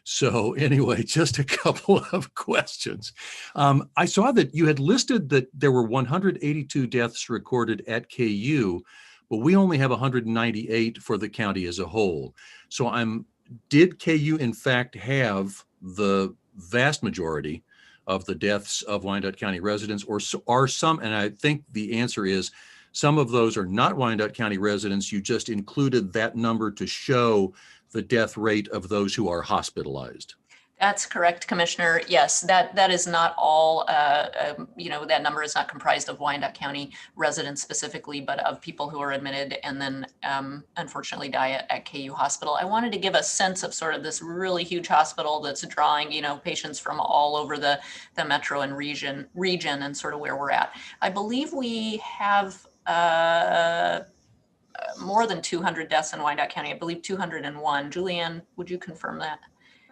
So anyway, just a couple of questions. I saw that you had listed that there were 182 deaths recorded at KU, but we only have 198 for the county as a whole. So did KU in fact have the vast majority of the deaths of Wyandotte County residents, or are some, and I think the answer is some of those are not Wyandotte County residents, you just included that number to show the death rate of those who are hospitalized? That's correct, Commissioner. Yes, that is not all, that number is not comprised of Wyandotte County residents specifically, but of people who are admitted and then unfortunately die at KU Hospital. I wanted to give a sense of sort of this really huge hospital that's drawing, patients from all over the metro and region and sort of where we're at. I believe we have more than 200 deaths in Wyandotte County. I believe 201. Julianne, would you confirm that?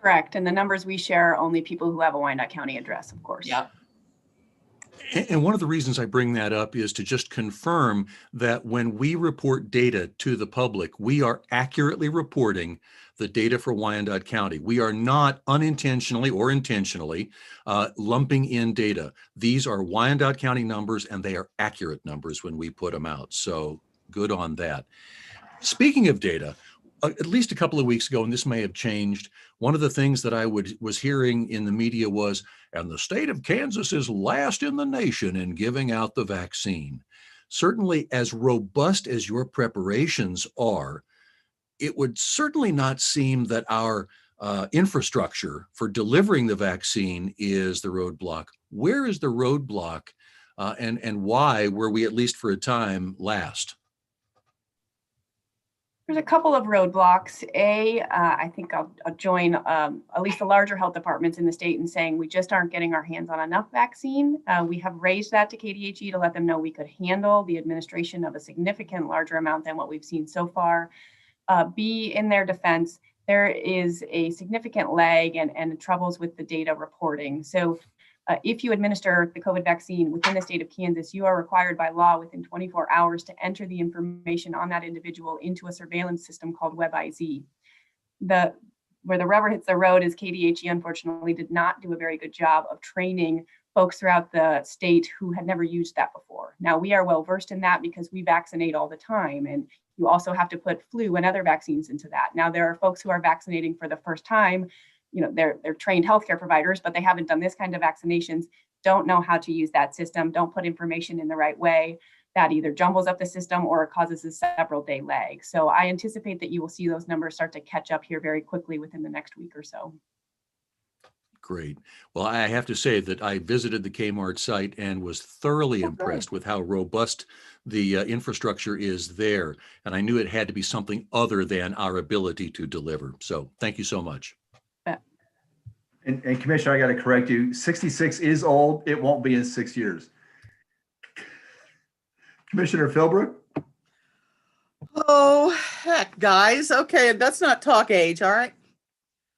Correct. And the numbers we share are only people who have a Wyandotte County address, of course. Yeah. And one of the reasons I bring that up is to just confirm that when we report data to the public, we are accurately reporting the data for Wyandotte County. We are not unintentionally or intentionally lumping in data. These are Wyandotte County numbers, and they are accurate numbers when we put them out. So good on that. Speaking of data, at least a couple of weeks ago, and this may have changed, one of the things that I was hearing in the media was, and the state of Kansas is last in the nation in giving out the vaccine. Certainly, as robust as your preparations are, it would certainly not seem that our infrastructure for delivering the vaccine is the roadblock. Where is the roadblock, and why were we, at least for a time, last? There's a couple of roadblocks. I think I'll join at least the larger health departments in the state in saying we just aren't getting our hands on enough vaccine. We have raised that to KDHE to let them know we could handle the administration of a significant larger amount than what we've seen so far. B, in their defense, there is a significant lag and troubles with the data reporting. So if you administer the COVID vaccine within the state of Kansas, you are required by law within 24 hours to enter the information on that individual into a surveillance system called WebIZ. Where the rubber hits the road is KDHE unfortunately did not do a very good job of training folks throughout the state who had never used that before. Now, we are well versed in that because we vaccinate all the time, and you also have to put flu and other vaccines into that. Now, there are folks who are vaccinating for the first time. They're trained healthcare providers, but they haven't done this kind of vaccinations, don't know how to use that system, don't put information in the right way. That either jumbles up the system or causes a several day lag. So I anticipate that you will see those numbers start to catch up here very quickly within the next week or so. Great. Well, I have to say that I visited the Kmart site and was thoroughly impressed with how robust the infrastructure is there. And I knew it had to be something other than our ability to deliver. So thank you so much. And Commissioner, I got to correct you. 66 is old. It won't be in 6 years. Commissioner Philbrook? Oh, heck, guys. Okay, let's not talk age, all right?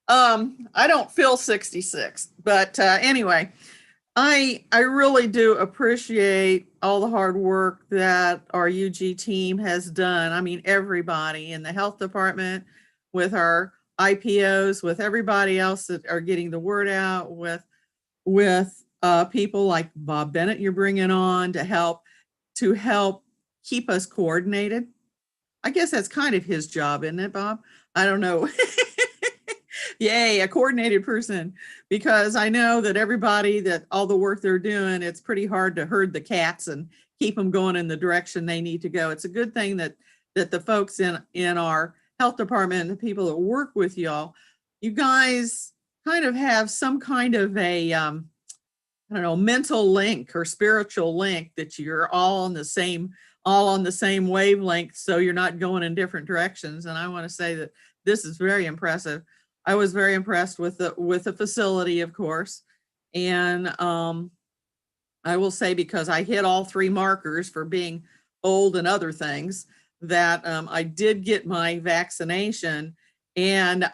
I don't feel 66, but anyway, I really do appreciate all the hard work that our UG team has done. I mean, everybody in the health department, with our IPOs, with everybody else that are getting the word out, with people like Bob Bennett you're bringing on to help keep us coordinated. I guess that's kind of his job, isn't it, Bob? I don't know. Yay, a coordinated person, because I know that everybody, that all the work they're doing, it's pretty hard to herd the cats and keep them going in the direction they need to go. It's a good thing that the folks in our health department and the people that work with y'all, you guys kind of have some kind of a, I don't know, mental link or spiritual link that you're all on the same wavelength, so you're not going in different directions. And I want to say that this is very impressive. I was very impressed with the facility, of course. And I will say, because I hit all three markers for being old and other things, that I did get my vaccination. And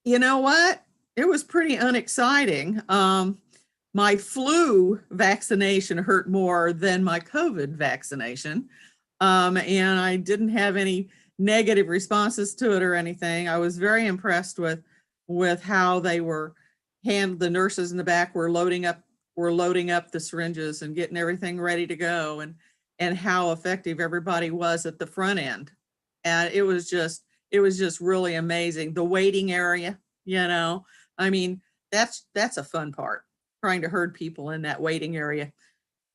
you know what? It was pretty unexciting. My flu vaccination hurt more than my COVID vaccination. And I didn't have any negative responses to it or anything. I was very impressed with how they were handled. The nurses in the back were loading up the syringes and getting everything ready to go, and how effective everybody was at the front end. And it was just really amazing. The waiting area, I mean, that's a fun part, trying to herd people in that waiting area.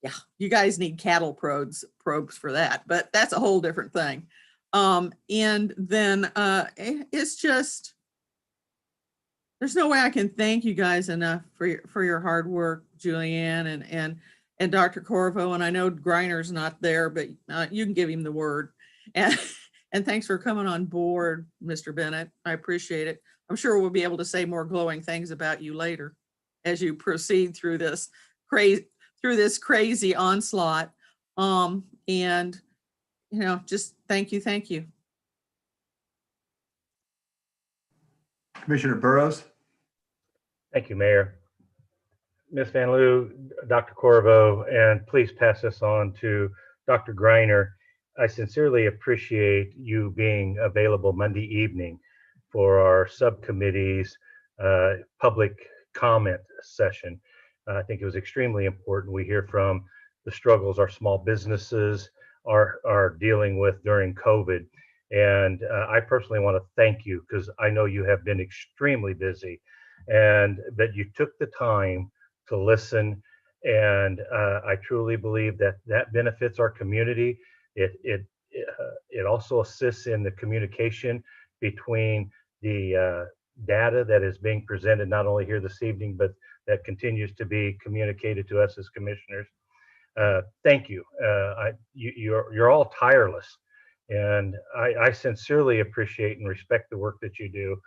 Yeah, you guys need cattle probes for that, but that's a whole different thing. And then it's just, there's no way I can thank you guys enough for your hard work, Julianne and Dr. Corvo. And I know Griner's not there, but you can give him the word. And thanks for coming on board, Mr. Bennett. I appreciate it. I'm sure we'll be able to say more glowing things about you later as you proceed through this crazy onslaught. And just thank you. Commissioner Burrows. Thank you, Mayor. Ms. Van Loo, Dr. Corvo, and please pass this on to Dr. Greiner. I sincerely appreciate you being available Monday evening for our subcommittee's public comment session. I think it was extremely important. We hear from the struggles our small businesses are dealing with during COVID. And I personally want to thank you because I know you have been extremely busy and that you took the time to listen. And I truly believe that benefits our community. It also assists in the communication between the data that is being presented not only here this evening, but that continues to be communicated to us as commissioners. Thank you. You're all tireless, and I sincerely appreciate and respect the work that you do.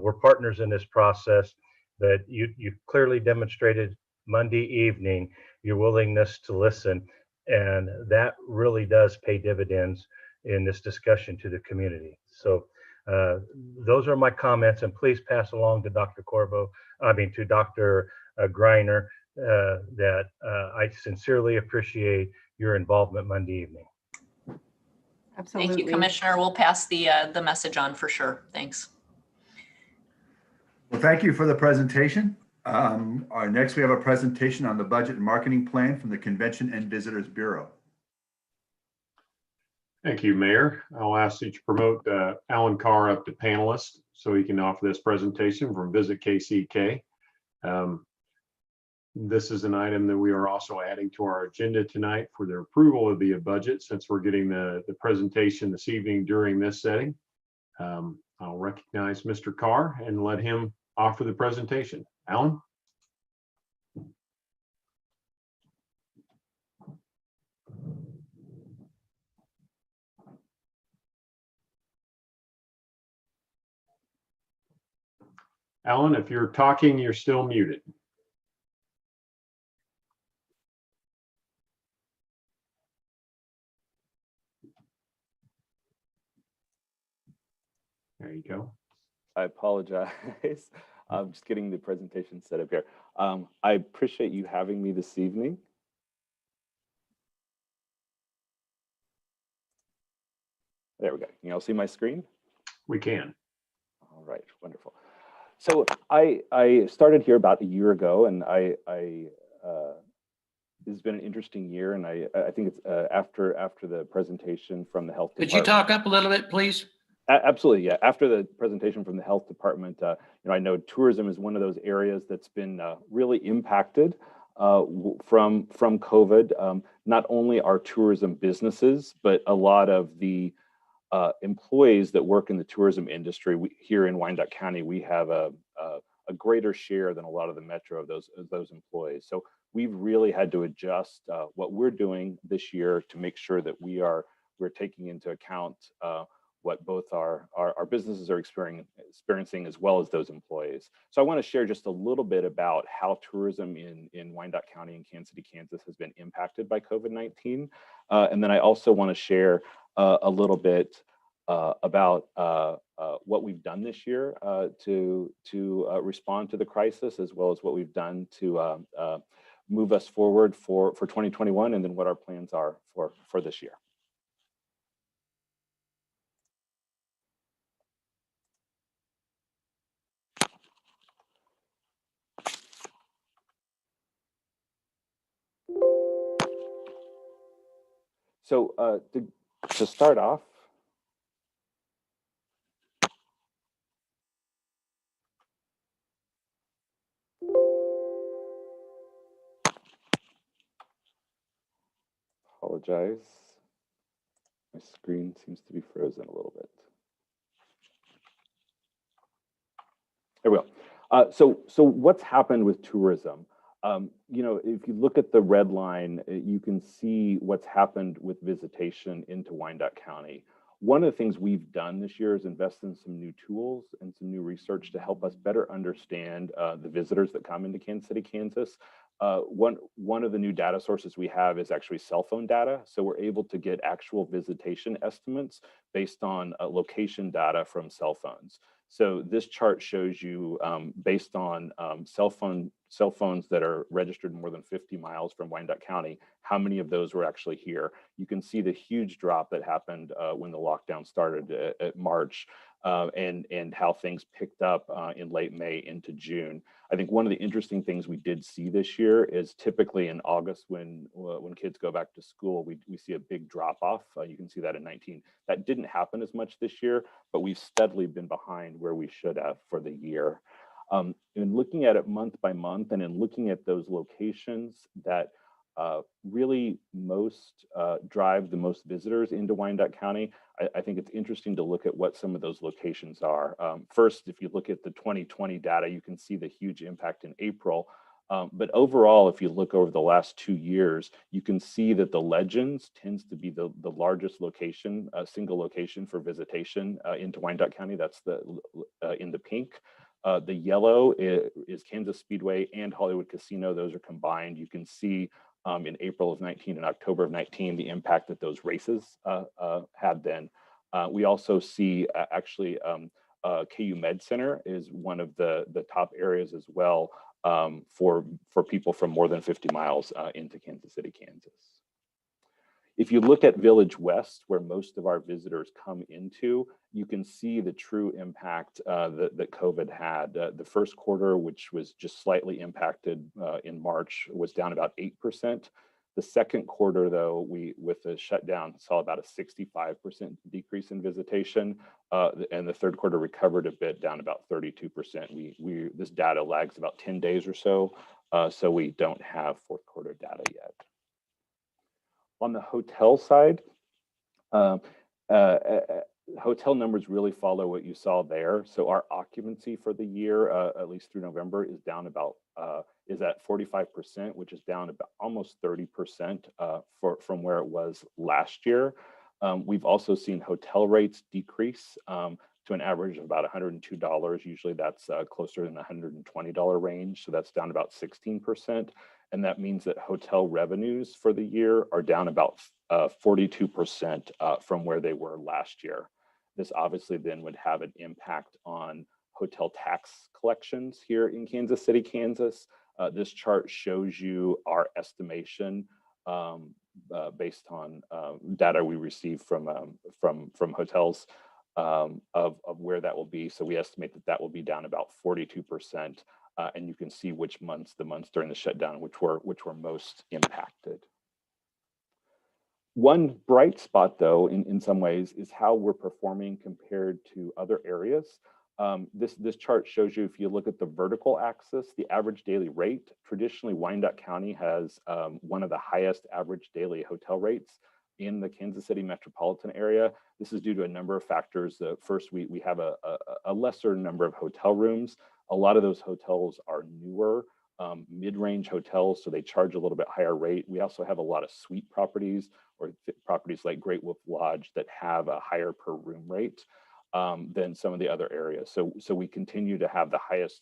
We're partners in this process, but you clearly demonstrated Monday evening your willingness to listen, and that really does pay dividends in this discussion to the community. So those are my comments, and please pass along to Dr. to Dr. Greiner that I sincerely appreciate your involvement Monday evening. Absolutely. Thank you, Commissioner. We'll pass the message on for sure. Thanks. Well, thank you for the presentation. Next, we have a presentation on the budget and marketing plan from the Convention and Visitors Bureau. Thank you, Mayor. I'll ask that you promote Alan Carr up to panelist so he can offer this presentation from Visit KCK. This is an item that we are also adding to our agenda tonight for the approval of the budget, since we're getting the presentation this evening during this setting. I'll recognize Mr. Carr and let him offer the presentation. Alan? Alan, if you're talking, you're still muted. There you go. I apologize. I'm just getting the presentation set up here. I appreciate you having me this evening. There we go. Can you all see my screen? We can. All right, wonderful. So I started here about a year ago, and this has been an interesting year, and I think it's after the presentation from the health department. Could you talk up a little bit, please? Absolutely, yeah. After the presentation from the health department, I know tourism is one of those areas that's been really impacted from COVID. Not only our tourism businesses, but a lot of the employees that work in the tourism industry. Here in Wyandotte County, we have a greater share than a lot of the metro of those employees. So we've really had to adjust what we're doing this year to make sure that we're taking into account what both our businesses are experiencing as well as those employees. So I want to share just a little bit about how tourism in Wyandotte County and Kansas City, Kansas has been impacted by COVID-19. And then I also want to share a little bit about what we've done this year to respond to the crisis, as well as what we've done to move us forward for 2021, and then what our plans are for this year. So to start off, apologize. My screen seems to be frozen a little bit. There we go. So what's happened with tourism? If you look at the red line, you can see what's happened with visitation into Wyandotte County. One of the things we've done this year is invest in some new tools and some new research to help us better understand the visitors that come into Kansas City, Kansas. One of the new data sources we have is actually cell phone data. So we're able to get actual visitation estimates based on location data from cell phones. So this chart shows you based on cell phones that are registered more than 50 miles from Wyandotte County, how many of those were actually here. You can see the huge drop that happened when the lockdown started at March and how things picked up in late May into June. I think one of the interesting things we did see this year is typically in August when kids go back to school, we see a big drop off. You can see that in 19. That didn't happen as much this year, but we've steadily been behind where we should have for the year. In looking at it month by month and in looking at those locations that really most drive the most visitors into Wyandotte County, I think it's interesting to look at what some of those locations are. First, if you look at the 2020 data, you can see the huge impact in April. But overall, if you look over the last 2 years, you can see that the Legends tends to be the largest location, single location for visitation into Wyandotte County. That's in the pink. The yellow is Kansas Speedway and Hollywood Casino. Those are combined. You can see in April of 19 and October of 19, the impact that those races had then. We also see actually KU Med Center is one of the top areas as well for people from more than 50 miles into Kansas City, Kansas. If you look at Village West, where most of our visitors come into, you can see the true impact that COVID had. The first quarter, which was just slightly impacted in March, was down about 8%. The second quarter, though, with the shutdown, saw about a 65% decrease in visitation, and the third quarter recovered a bit, down about 32%. This data lags about 10 days or so, so we don't have fourth quarter data yet. On the hotel side, hotel numbers really follow what you saw there. So our occupancy for the year, at least through November, is down about is at 45%, which is down about almost 30% from where it was last year. We've also seen hotel rates decrease to an average of about $102. Usually that's closer in the $120 range. So that's down about 16%. And that means that hotel revenues for the year are down about 42% from where they were last year. This obviously then would have an impact on hotel tax collections here in Kansas City, Kansas. This chart shows you our estimation based on data we received from hotels of where that will be. So we estimate that will be down about 42%. And you can see which months, the months during the shutdown, which were most impacted. One bright spot, though, in some ways, is how we're performing compared to other areas. This chart shows you, if you look at the vertical axis, the average daily rate. Traditionally, Wyandotte County has one of the highest average daily hotel rates in the Kansas City metropolitan area. This is due to a number of factors. First, we have a lesser number of hotel rooms. A lot of those hotels are newer, mid-range hotels, so they charge a little bit higher rate. We also have a lot of suite properties or properties like Great Wolf Lodge that have a higher per room rate than some of the other areas. So we continue to have the highest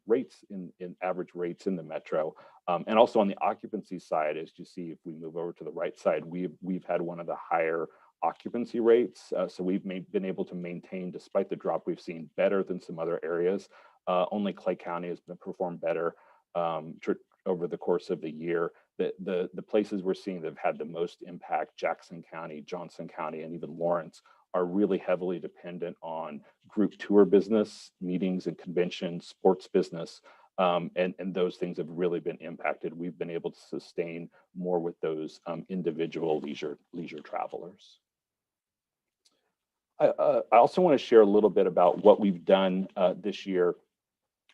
rates in average rates in the metro. And also on the occupancy side, as you see, if we move over to the right side, we've had one of the higher occupancy rates. So we've been able to maintain, despite the drop we've seen, better than some other areas. Only Clay County has been performed better over the course of the year. The places we're seeing that have had the most impact, Jackson County, Johnson County, and even Lawrence, are really heavily dependent on group tour business, meetings and conventions, sports business, and those things have really been impacted. We've been able to sustain more with those individual leisure travelers. I also want to share a little bit about what we've done this year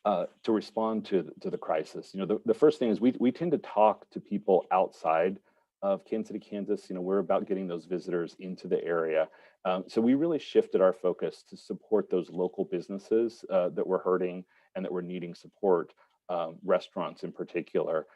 to respond to the crisis. The first thing is we tend to talk to people outside of Kansas City, Kansas. We're about getting those visitors into the area. So we really shifted our focus to support those local businesses that were hurting and that were needing support, restaurants in particular.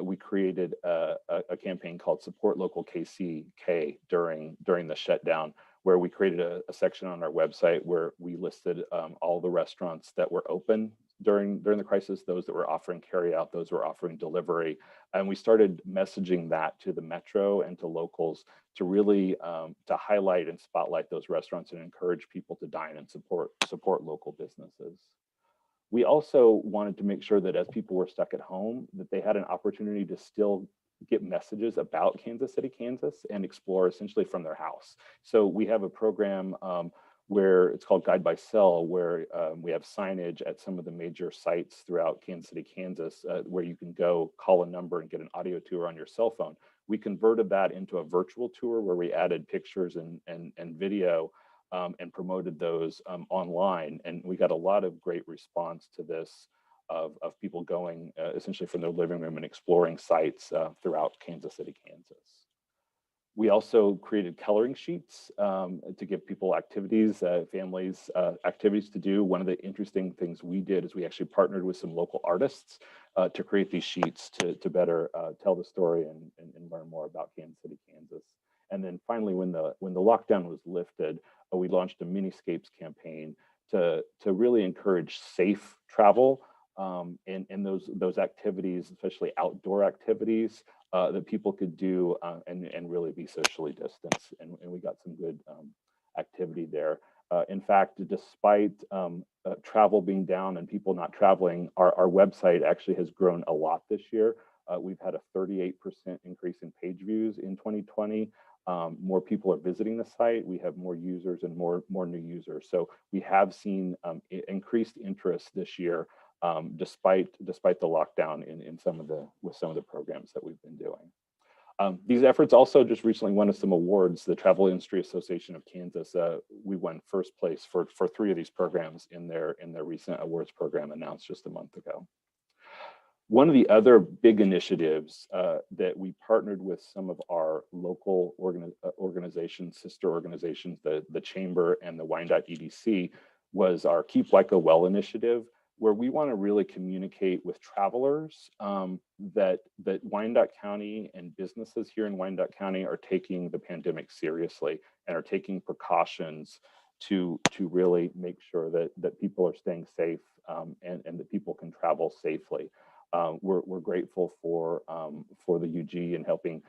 We created a campaign called Support Local KCK during the shutdown, where we created a section on our website where we listed all the restaurants that were open during the crisis, those that were offering carryout, those who were offering delivery. And we started messaging that to the Metro and to locals to really to highlight and spotlight those restaurants and encourage people to dine and support local businesses. We also wanted to make sure that as people were stuck at home, that they had an opportunity to still get messages about Kansas City, Kansas, and explore essentially from their house. So we have a program where it's called Guide by Cell, where we have signage at some of the major sites throughout Kansas City, Kansas, where you can go call a number and get an audio tour on your cell phone. We converted that into a virtual tour where we added pictures and video and promoted those online. And we got a lot of great response to this of people going essentially from their living room and exploring sites throughout Kansas City, Kansas. We also created coloring sheets to give people activities, families, activities to do. One of the interesting things we did is we actually partnered with some local artists to create these sheets to better tell the story and learn more about Kansas City, Kansas. And then finally, when the lockdown was lifted, we launched a Miniscapes campaign to really encourage safe travel and those activities, especially outdoor activities that people could do and really be socially distanced. And we got some good activity there. In fact, despite travel being down and people not traveling, our website actually has grown a lot this year. We've had a 38% increase in page views in 2020. More people are visiting the site. We have more users and more new users. So we have seen increased interest this year, despite the lockdown with some of the programs that we've been doing. These efforts also just recently won us some awards. The Travel Industry Association of Kansas, we won first place for 3 of these programs in their recent awards program announced just a month ago. One of the other big initiatives that we partnered with some of our local organizations, sister organizations, the Chamber and the Wyandotte EDC, was our Keep Waco Well initiative, where we want to really communicate with travelers that Wyandotte County and businesses here in Wyandotte County are taking the pandemic seriously and are taking precautions to really make sure that people are staying safe and that people can travel safely. We're grateful for the UG and helping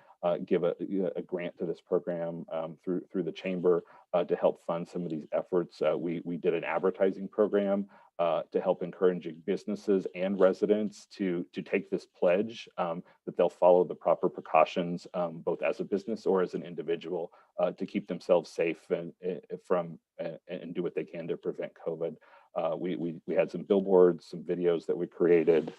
give a grant to this program through the Chamber to help fund some of these efforts. We did an advertising program to help encourage businesses and residents to take this pledge that they'll follow the proper precautions, both as a business or as an individual, to keep themselves safe and do what they can to prevent COVID. We had some billboards, some videos that we created,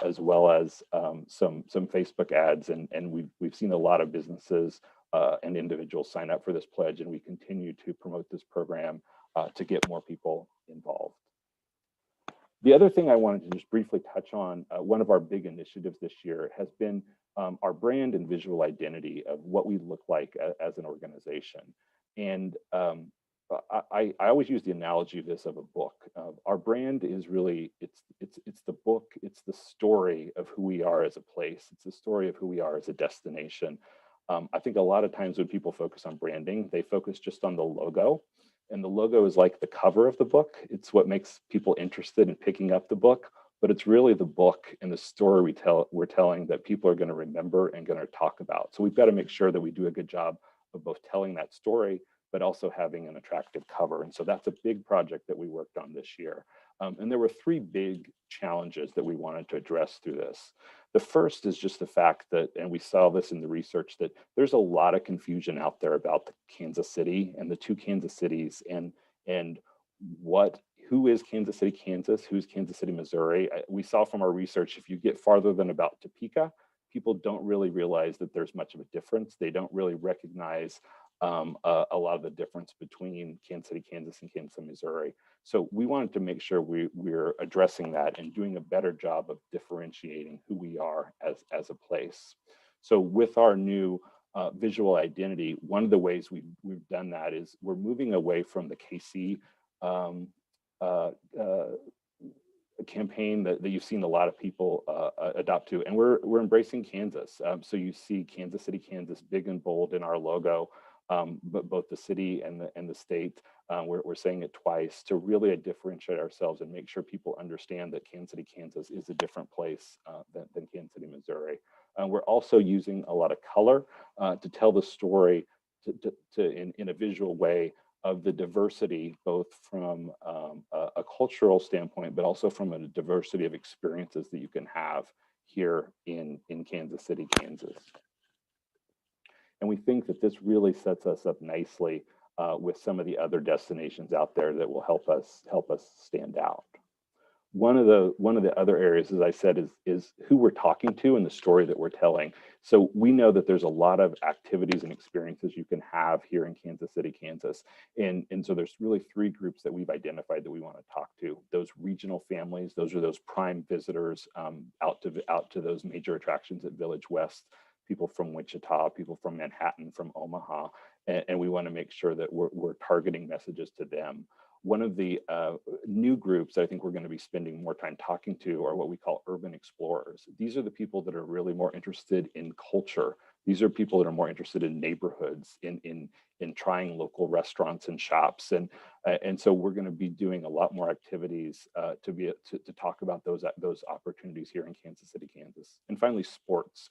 as well as some Facebook ads, and we've seen a lot of businesses and individuals sign up for this pledge, and we continue to promote this program to get more people involved. The other thing I wanted to just briefly touch on, one of our big initiatives this year has been our brand and visual identity of what we look like as an organization. And I always use the analogy of this of a book. Our brand is really, it's the book, it's the story of who we are as a place. It's the story of who we are as a destination. I think a lot of times when people focus on branding, they focus just on the logo. And the logo is like the cover of the book. It's what makes people interested in picking up the book, but it's really the book and the story we're telling that people are going to remember and going to talk about. So we've got to make sure that we do a good job of both telling that story, but also having an attractive cover. And so that's a big project that we worked on this year. And there were 3 big challenges that we wanted to address through this. The first is just the fact that, and we saw this in the research, that there's a lot of confusion out there about the Kansas City and the 2 Kansas cities and who is Kansas City, Kansas, who's Kansas City, Missouri. We saw from our research, if you get farther than about Topeka, people don't really realize that there's much of a difference. They don't really recognize a lot of the difference between Kansas City, Kansas and Kansas City, Missouri. So we wanted to make sure we're addressing that and doing a better job of differentiating who we are as a place. So with our new visual identity, one of the ways we've done that is we're moving away from the KC campaign that you've seen a lot of people adopt to, and we're embracing Kansas. So you see Kansas City, Kansas, big and bold in our logo, but both the city and the state. We're saying it twice to really differentiate ourselves and make sure people understand that Kansas City, Kansas is a different place than Kansas City, Missouri. We're also using a lot of color to tell the story in a visual way of the diversity, both from a cultural standpoint, but also from a diversity of experiences that you can have here in Kansas City, Kansas. And we think that this really sets us up nicely with some of the other destinations out there that will help us stand out. One of the other areas, as I said, is who we're talking to and the story that we're telling. So we know that there's a lot of activities and experiences you can have here in Kansas City, Kansas. And so there's really three groups that we've identified that we want to talk to. Those regional families, those are those prime visitors out to those major attractions at Village West, people from Wichita, people from Manhattan, from Omaha, and we want to make sure that we're targeting messages to them. One of the new groups that I think we're going to be spending more time talking to are what we call urban explorers. These are the people that are really more interested in culture. These are people that are more interested in neighborhoods, in trying local restaurants and shops, and so we're going to be doing a lot more activities to talk about those opportunities here in Kansas City, Kansas. And finally, sports.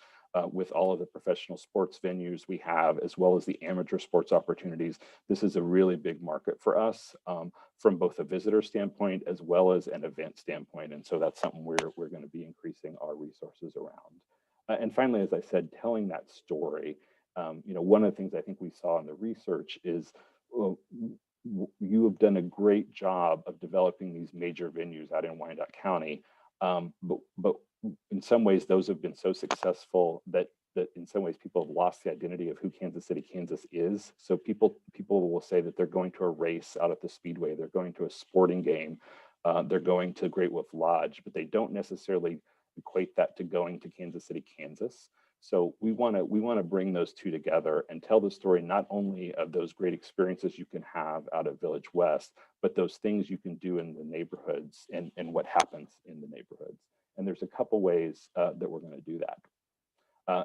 With all of the professional sports venues we have, as well as the amateur sports opportunities, this is a really big market for us from both a visitor standpoint as well as an event standpoint. And so that's something we're going to be increasing our resources around. And finally, as I said, telling that story. One of the things I think we saw in the research is you have done a great job of developing these major venues out in Wyandotte County, but in some ways, those have been so successful that in some ways people have lost the identity of who Kansas City, Kansas is. So people will say that they're going to a race out at the Speedway, they're going to a sporting game, they're going to Great Wolf Lodge, but they don't necessarily equate that to going to Kansas City, Kansas. So we want to bring those two together and tell the story not only of those great experiences you can have out at Village West, but those things you can do in the neighborhoods and what happens in the neighborhoods. And there's a couple ways that we're going to do that.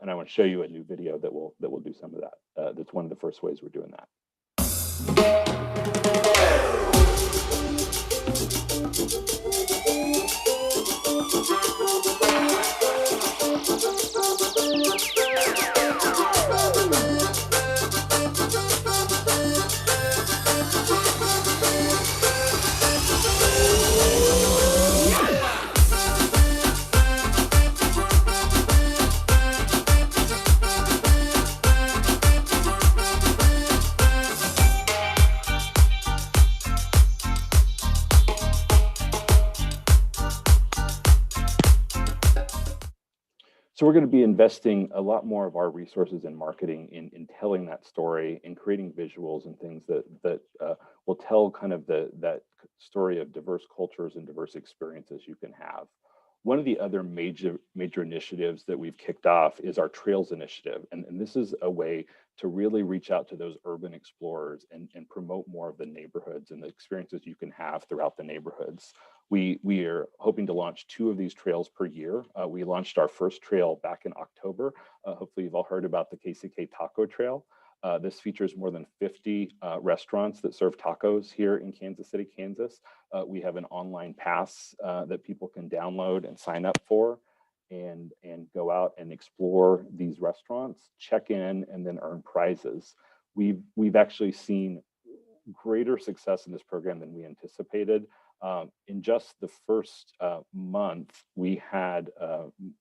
And I want to show you a new video that will do some of that. That's one of the first ways we're doing that. So we're going to be investing a lot more of our resources in marketing, in telling that story, in creating visuals and things that will tell kind of that story of diverse cultures and diverse experiences you can have. One of the other major initiatives that we've kicked off is our Trails initiative. And this is a way to really reach out to those urban explorers and promote more of the neighborhoods and the experiences you can have throughout the neighborhoods. We are hoping to launch 2 of these trails per year. We launched our first trail back in October. Hopefully you've all heard about the Kck Taco Trail. This features more than 50 restaurants that serve tacos here in Kansas City, Kansas. We have an online pass that people can download and sign up for and go out and explore these restaurants, check in, and then earn prizes. We've actually seen greater success in this program than we anticipated. In just the first month, we had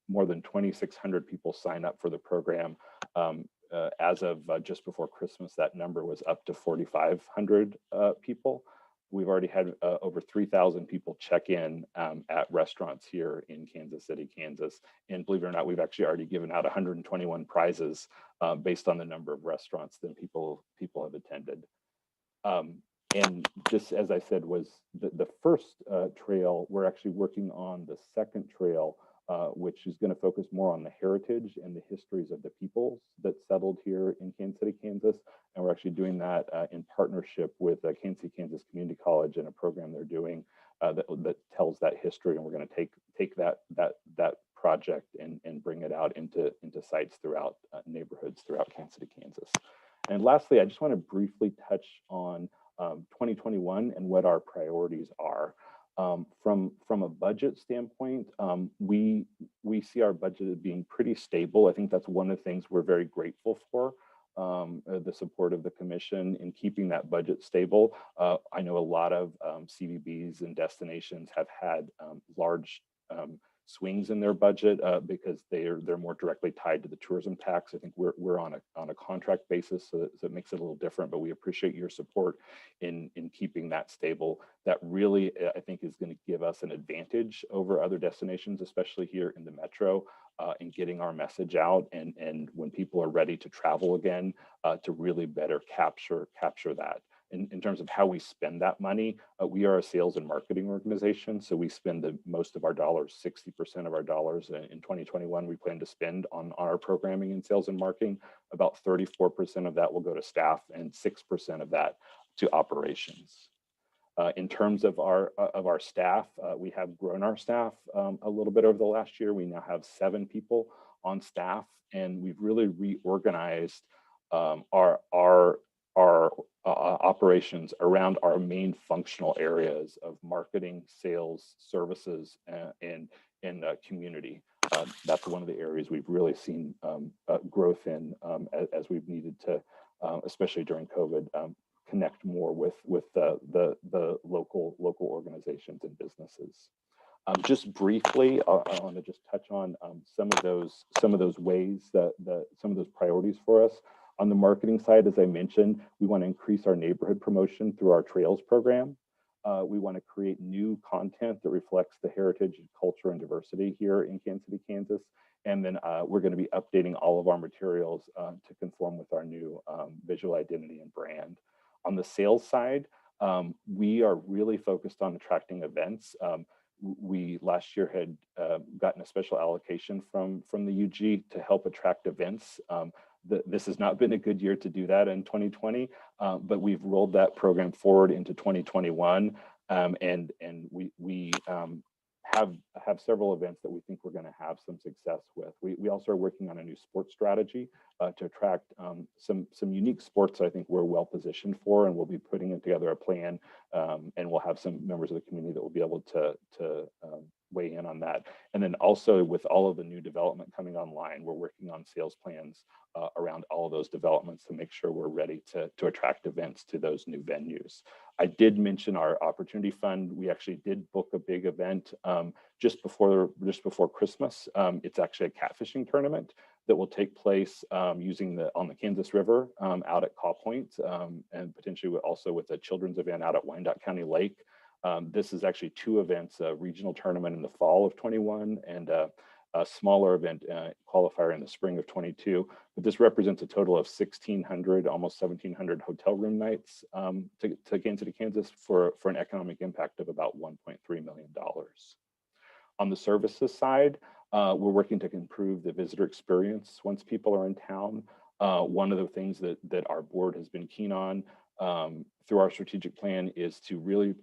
more than 2,600 people sign up for the program. As of just before Christmas, that number was up to 4,500 people. We've already had over 3,000 people check in at restaurants here in Kansas City, Kansas. And believe it or not, we've actually already given out 121 prizes based on the number of restaurants that people have attended. And this, as I said, was the first trail. We're actually working on the second trail which is going to focus more on the heritage and the histories of the peoples that settled here in Kansas City, Kansas. And we're actually doing that in partnership with Kansas City, Kansas Community College and a program they're doing that tells that history. And we're going to take that project and bring it out into sites throughout neighborhoods throughout Kansas City, Kansas. And lastly, I just want to briefly touch on 2021 and what our priorities are. From a budget standpoint, we see our budget as being pretty stable. I think that's one of the things we're very grateful for, the support of the commission in keeping that budget stable. I know a lot of CVBs and destinations have had large swings in their budget because they're more directly tied to the tourism tax. I think we're on a contract basis, so it makes it a little different, but we appreciate your support in keeping that stable. That really, I think, is going to give us an advantage over other destinations, especially here in the metro, in getting our message out and when people are ready to travel again, to really better capture that. In terms of how we spend that money, we are a sales and marketing organization. So we spend most of our dollars, 60% of our dollars in 2021, we plan to spend on our programming and sales and marketing. About 34% of that will go to staff and 6% of that to operations. In terms of our staff, we have grown our staff a little bit over the last year. We now have 7 people on staff, and we've really reorganized our operations around our main functional areas of marketing, sales, services, and community. That's one of the areas we've really seen growth in as we've needed to, especially during COVID, connect more with the local organizations and businesses. Just briefly, I want to just touch on some of those ways that some of those priorities for us. On the marketing side, as I mentioned, we want to increase our neighborhood promotion through our Trails program. We want to create new content that reflects the heritage, culture, and diversity here in Kansas City, Kansas. And then we're going to be updating all of our materials to conform with our new visual identity and brand. On the sales side, we are really focused on attracting events. We last year had gotten a special allocation from the UG to help attract events. This has not been a good year to do that in 2020, but we've rolled that program forward into 2021, and we have several events that we think we're going to have some success with. We also are working on a new sports strategy to attract some unique sports I think we're well positioned for, and we'll be putting together a plan, and we'll have some members of the community that will be able to weigh in on that. And then also with all of the new development coming online, we're working on sales plans around all of those developments to make sure we're ready to attract events to those new venues. I did mention our Opportunity Fund. We actually did book a big event just before Christmas. It's actually a catfishing tournament that will take place on the Kansas River out at Caw Point, and potentially also with a children's event out at Wyandotte County Lake. This is actually 2 events, a regional tournament in the fall of 21 and a smaller event qualifier in the spring of 22. But this represents a total of 1,600, almost 1,700 hotel room nights to Kansas City, Kansas for an economic impact of about $1.3 million. On the services side, we're working to improve the visitor experience once people are in town. One of the things that our board has been keen on through our strategic plan is to really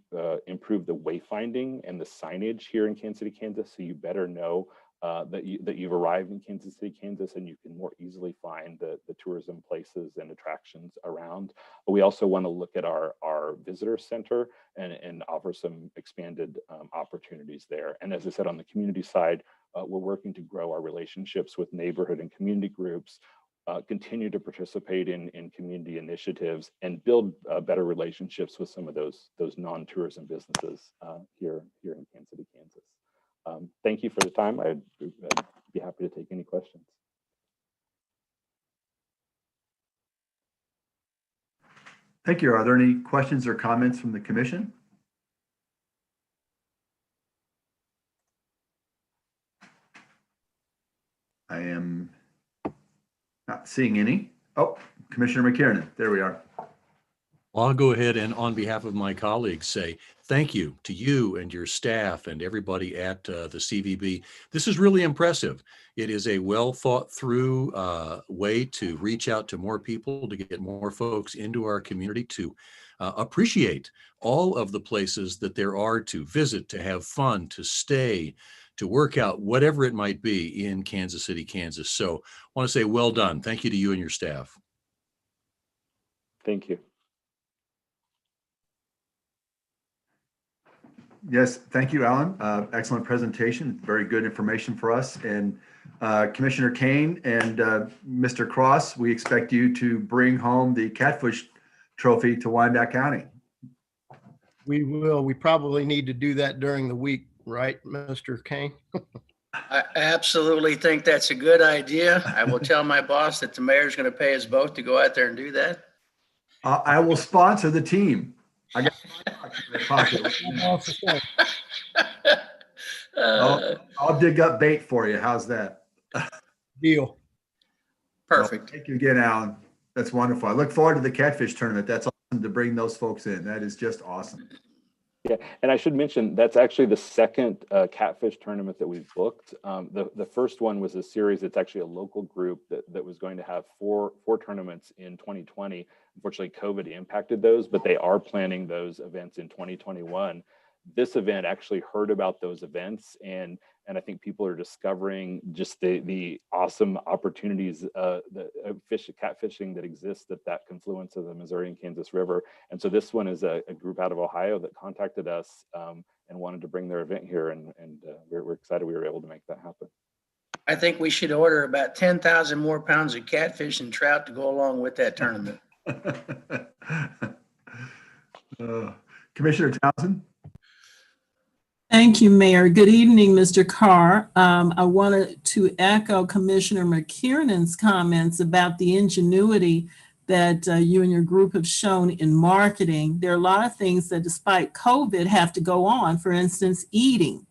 improve the wayfinding and the signage here in Kansas City, Kansas, so you better know that you've arrived in Kansas City, Kansas, and you can more easily find the tourism places and attractions around. But we also want to look at our visitor center and offer some expanded opportunities there. And as I said, on the community side, we're working to grow our relationships with neighborhood and community groups, continue to participate in community initiatives, and build better relationships with some of those non-tourism businesses here in Kansas City, Kansas. Thank you for the time. I'd be happy to take any questions. Thank you. Are there any questions or comments from the commission? I am not seeing any. Oh, Commissioner McKiernan, there we are. I'll go ahead and on behalf of my colleagues say thank you to you and your staff and everybody at the CVB. This is really impressive. It is a well thought through way to reach out to more people, to get more folks into our community, to appreciate all of the places that there are to visit, to have fun, to stay, to work out, whatever it might be in Kansas City, Kansas. So I want to say well done. Thank you to you and your staff. Thank you. Yes, thank you, Alan. Excellent presentation. Very good information for us. And Commissioner Kane and Mr. Cross, we expect you to bring home the Catfish Trophy to Wyandotte County. We will. We probably need to do that during the week, right, Mr. Kane? I absolutely think that's a good idea. I will tell my boss that the mayor's going to pay us both to go out there and do that. I will sponsor the team. I got my pocket. I'll dig up bait for you. How's that? Deal. Perfect. Well, thank you again, Alan. That's wonderful. I look forward to the Catfish tournament. That's awesome to bring those folks in. That is just awesome. Yeah, and I should mention that's actually the second catfish tournament that we've booked. The first one was a series. It's actually a local group that was going to have four tournaments in 2020. Unfortunately, COVID impacted those, but they are planning those events in 2021. This event actually heard about those events, and I think people are discovering just the awesome opportunities, the catfishing that exists at that confluence of the Missouri and Kansas River. And so this one is a group out of Ohio that contacted us and wanted to bring their event here, and we're excited we were able to make that happen. I think we should order about 10,000 more pounds of catfish and trout to go along with that tournament. Commissioner Townsend? Thank you, Mayor. Good evening, Mr. Carr. I wanted to echo Commissioner McKiernan's comments about the ingenuity that you and your group have shown in marketing. There are a lot of things that, despite COVID, have to go on. For instance, eating.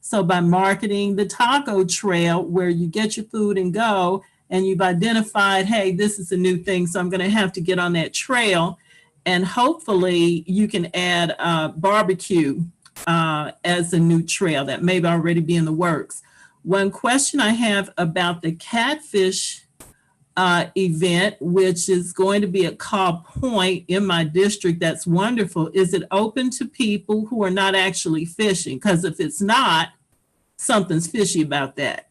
So by marketing the taco trail, where you get your food and go, and you've identified, hey, this is a new thing, so I'm going to have to get on that trail. And hopefully you can add barbecue as a new trail that may already be in the works. One question I have about the catfish event, which is going to be at Cobb Point in my district, that's wonderful. Is it open to people who are not actually fishing? Because if it's not, something's fishy about that.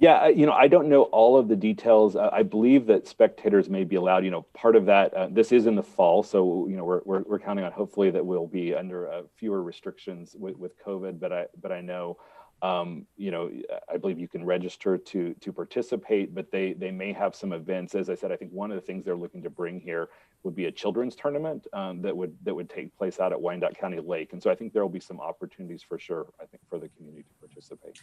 Yeah, I don't know all of the details. I believe that spectators may be allowed. Part of that, this is in the fall, so we're counting on hopefully that we'll be under fewer restrictions with COVID. But I know, I believe you can register to participate, but they may have some events. As I said, I think one of the things they're looking to bring here would be a children's tournament that would take place out at Wyandotte County Lake, and so I think there will be some opportunities for sure. I think for the community to participate.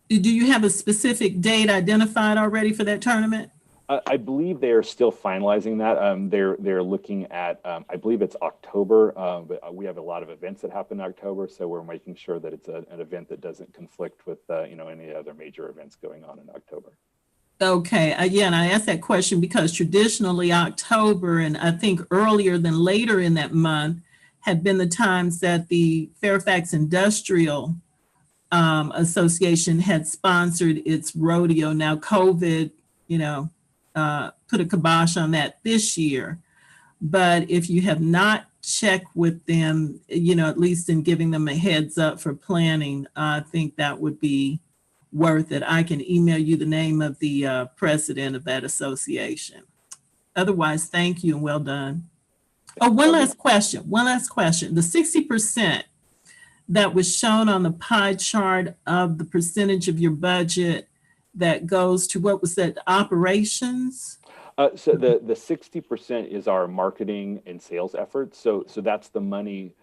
Do you have a specific date identified already for that tournament? I believe they are still finalizing that. They're looking at, I believe it's October, but we have a lot of events that happen in October, so we're making sure that it's an event that doesn't conflict with any other major events going on in October. Okay, again, I asked that question because traditionally October, and I think earlier than later in that month, had been the times that the Fairfax Industrial Association had sponsored its rodeo. Now COVID, put a kibosh on that this year. But if you have not checked with them, at least in giving them a heads up for planning, I think that would be worth it. I can email you the name of the president of that association. Otherwise, thank you and well done. Oh, one last question. The 60% that was shown on the pie chart of the percentage of your budget that goes to, what was that, operations? So the 60% is our marketing and sales efforts. So that's the money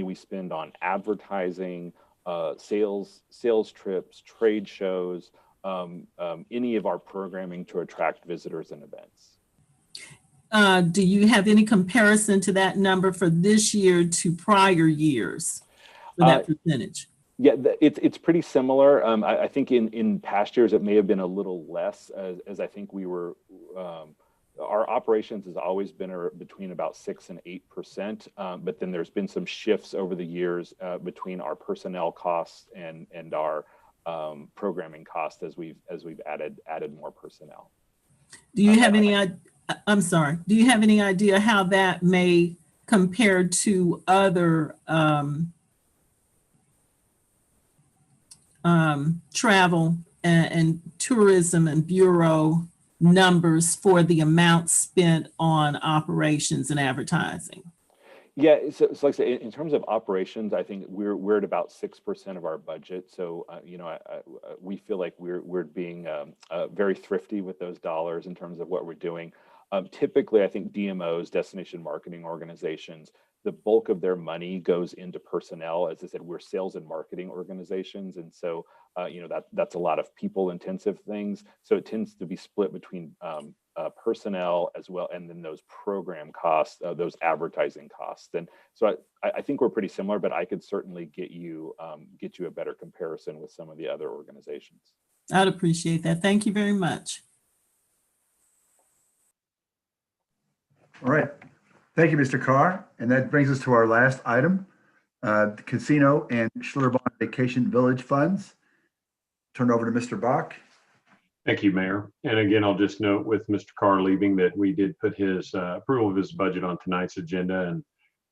we spend on advertising, sales trips, trade shows, any of our programming to attract visitors and events. Do you have any comparison to that number for this year to prior years for that percentage? Yeah, it's pretty similar. I think in past years it may have been a little less, as I think we were our operations has always been between about 6 and 8%, but then there's been some shifts over the years between our personnel costs and our programming costs as we've added more personnel. Do you have any? I'm sorry. Do you have any idea how that may compare to other travel and tourism and bureau numbers for the amount spent on operations and advertising? Yeah, so like I say, in terms of operations, I think we're at about 6% of our budget. So we feel like we're being very thrifty with those dollars in terms of what we're doing. Typically, I think DMOs, destination marketing organizations, the bulk of their money goes into personnel. As I said, we're sales and marketing organizations, and so that's a lot of people-intensive things. So it tends to be split between personnel as well, and then those program costs, those advertising costs. And so I think we're pretty similar, but I could certainly get you a better comparison with some of the other organizations. I'd appreciate that. Thank you very much. All right. Thank you, Mr. Carr. And that brings us to our last item, the casino and Schlitterbahn Vacation Village funds. Turn over to Mr. Bach. Thank you, Mayor. And again, I'll just note with Mr. Carr leaving that we did put his approval of his budget on tonight's agenda, and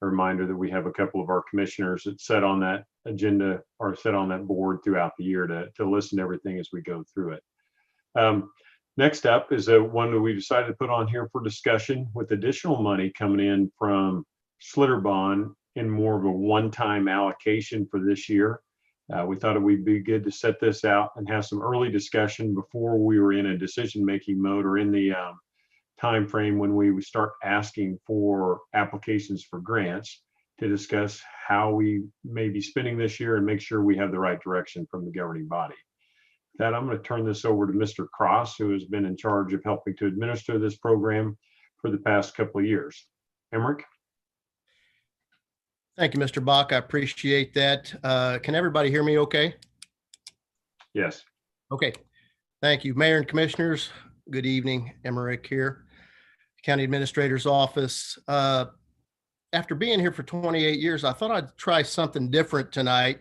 a reminder that we have a couple of our commissioners that set on that agenda or set on that board throughout the year to listen to everything as we go through it. Next up is one that we decided to put on here for discussion with additional money coming in from Schlitterbahn in more of a one-time allocation for this year. We thought it would be good to set this out and have some early discussion before we were in a decision-making mode or in the time frame when we would start asking for applications for grants to discuss how we may be spending this year and make sure we have the right direction from the governing body. With that, I'm going to turn this over to Mr. Cross, who has been in charge of helping to administer this program for the past couple of years. Emmerich? Thank you, Mr. Bach. I appreciate that. Can everybody hear me okay? Yes. Okay. Thank you. Mayor and Commissioners, good evening. Emmerich here, County Administrator's Office. After being here for 28 years, I thought I'd try something different tonight.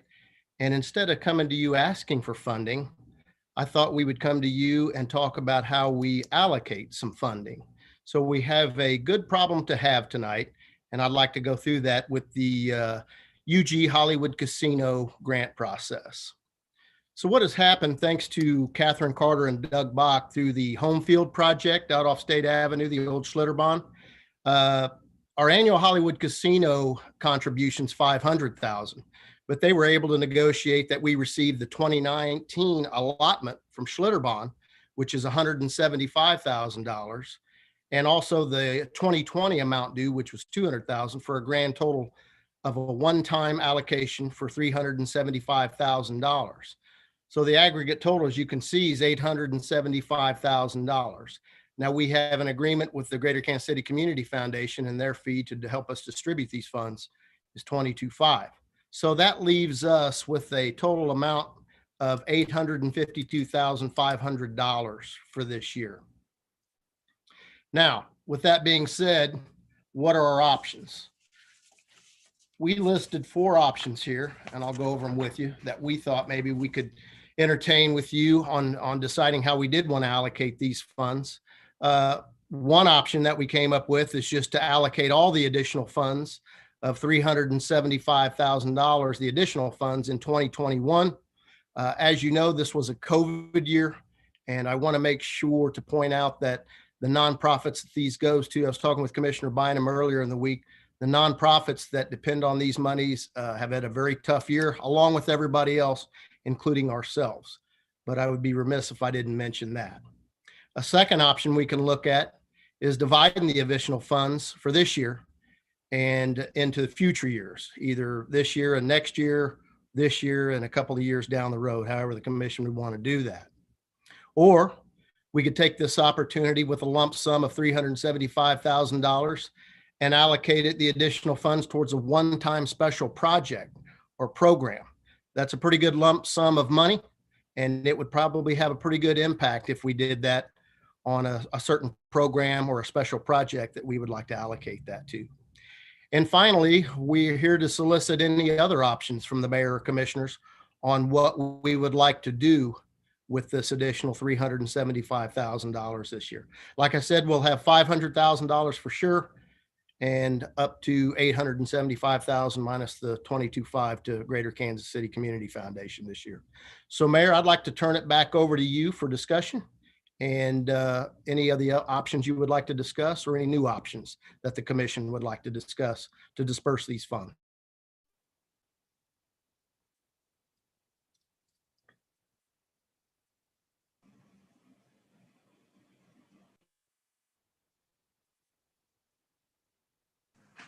And instead of coming to you asking for funding, I thought we would come to you and talk about how we allocate some funding. So we have a good problem to have tonight. And I'd like to go through that with the UG Hollywood Casino grant process. So what has happened, thanks to Catherine Carter and Doug Bach through the Home Field project out off State Avenue, the old Schlitterbahn, our annual Hollywood Casino contribution's $500,000, but they were able to negotiate that we received the 2019 allotment from Schlitterbahn, which is $175,000. And also the 2020 amount due, which was $200,000, for a grand total of a one-time allocation for $375,000. So the aggregate total, as you can see, is $875,000. Now we have an agreement with the Greater Kansas City Community Foundation, and their fee to help us distribute these funds is $22,500. So that leaves us with a total amount of $852,500 for this year. Now, with that being said, what are our options? We listed 4 options here, and I'll go over them with you that we thought maybe we could entertain with you on deciding how we did want to allocate these funds. One option that we came up with is just to allocate all the additional funds of $375,000, the additional funds in 2021. As you know, this was a COVID year, and I want to make sure to point out that the nonprofits that these goes to, I was talking with Commissioner Bynum earlier in the week, the nonprofits that depend on these monies have had a very tough year, along with everybody else, including ourselves. But I would be remiss if I didn't mention that. A second option we can look at is dividing the additional funds for this year and into the future years, either this year and next year, this year and a couple of years down the road, however the commission would want to do that. Or we could take this opportunity with a lump sum of $375,000 and allocate it, the additional funds, towards a one-time special project or program. That's a pretty good lump sum of money, and it would probably have a pretty good impact if we did that on a certain program or a special project that we would like to allocate that to. And finally, we're here to solicit any other options from the mayor or commissioners on what we would like to do with this additional $375,000 this year. Like I said, we'll have $500,000 for sure, and up to $875,000 minus the $22,500 to Greater Kansas City Community Foundation this year. So Mayor, I'd like to turn it back over to you for discussion and any of the options you would like to discuss, or any new options that the commission would like to discuss to disperse these funds.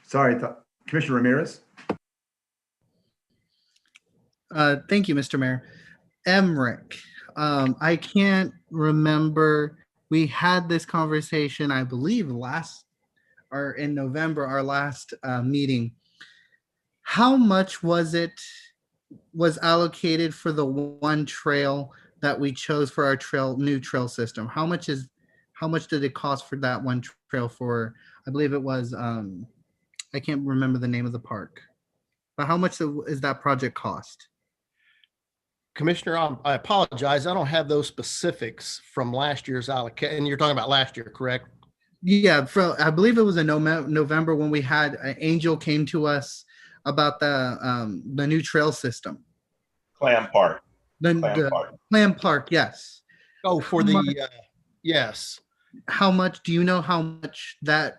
Sorry, Commissioner Ramirez. Thank you, Mr. Mayor. Emmerich, I can't remember. We had this conversation, I believe, in November, our last meeting. How much was allocated for the one trail that we chose for our new trail system? How much did it cost for that one trail for, I believe it was, I can't remember the name of the park, but how much is that project cost? Commissioner, I apologize. I don't have those specifics from last year's allocation. And you're talking about last year, correct? Yeah, I believe it was in November when we had Angel came to us about the new trail system. Clam Park. Clam Park, yes. Oh, for yes. How much, do you know how much that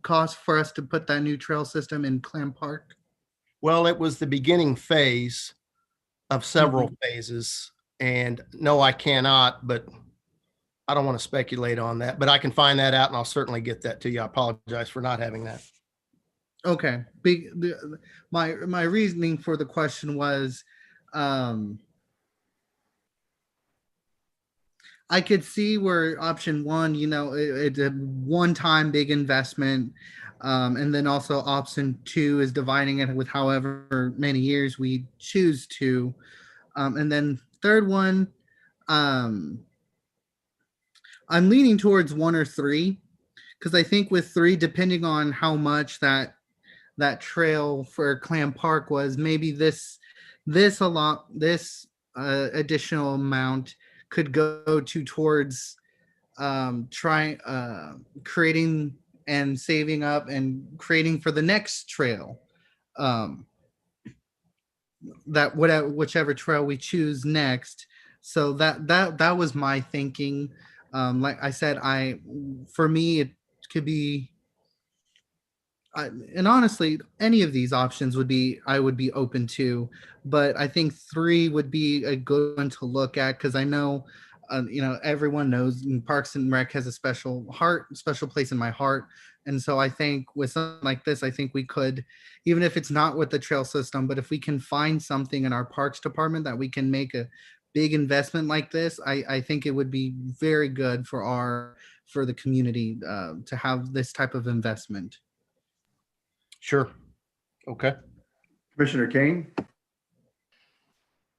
cost for us to put that new trail system in Clam Park? Well, it was the beginning phase of several phases, and no, I cannot, but I don't want to speculate on that, but I can find that out and I'll certainly get that to you. I apologize for not having that. Okay. My reasoning for the question was, I could see where option one, it's a one-time big investment. And then also option two is dividing it with however many years we choose to. And then third one, I'm leaning towards one or three, because I think with three, depending on how much that trail for Clam Park was, maybe this additional amount could go towards creating and saving up and creating for the next trail, whichever trail we choose next. So that was my thinking. Like I said, for me it could be, and honestly, any of these options I would be open to, but I think three would be a good one to look at, because I know, everyone knows Parks and Rec has a special place in my heart. And so I think with something like this, I think we could, even if it's not with the trail system, but if we can find something in our Parks department that we can make a big investment like this, I think it would be very good for the community to have this type of investment. Sure. Okay. Commissioner Kane.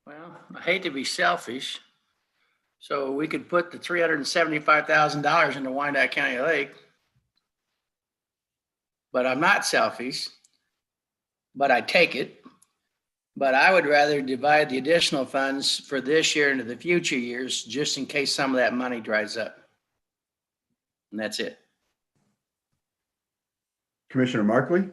Well, I hate to be selfish, so we could put the $375,000 into Wyandotte County Lake. But I'm not selfish, but I take it. But I would rather divide the additional funds for this year into the future years, just in case some of that money dries up. And that's it. Commissioner Markley.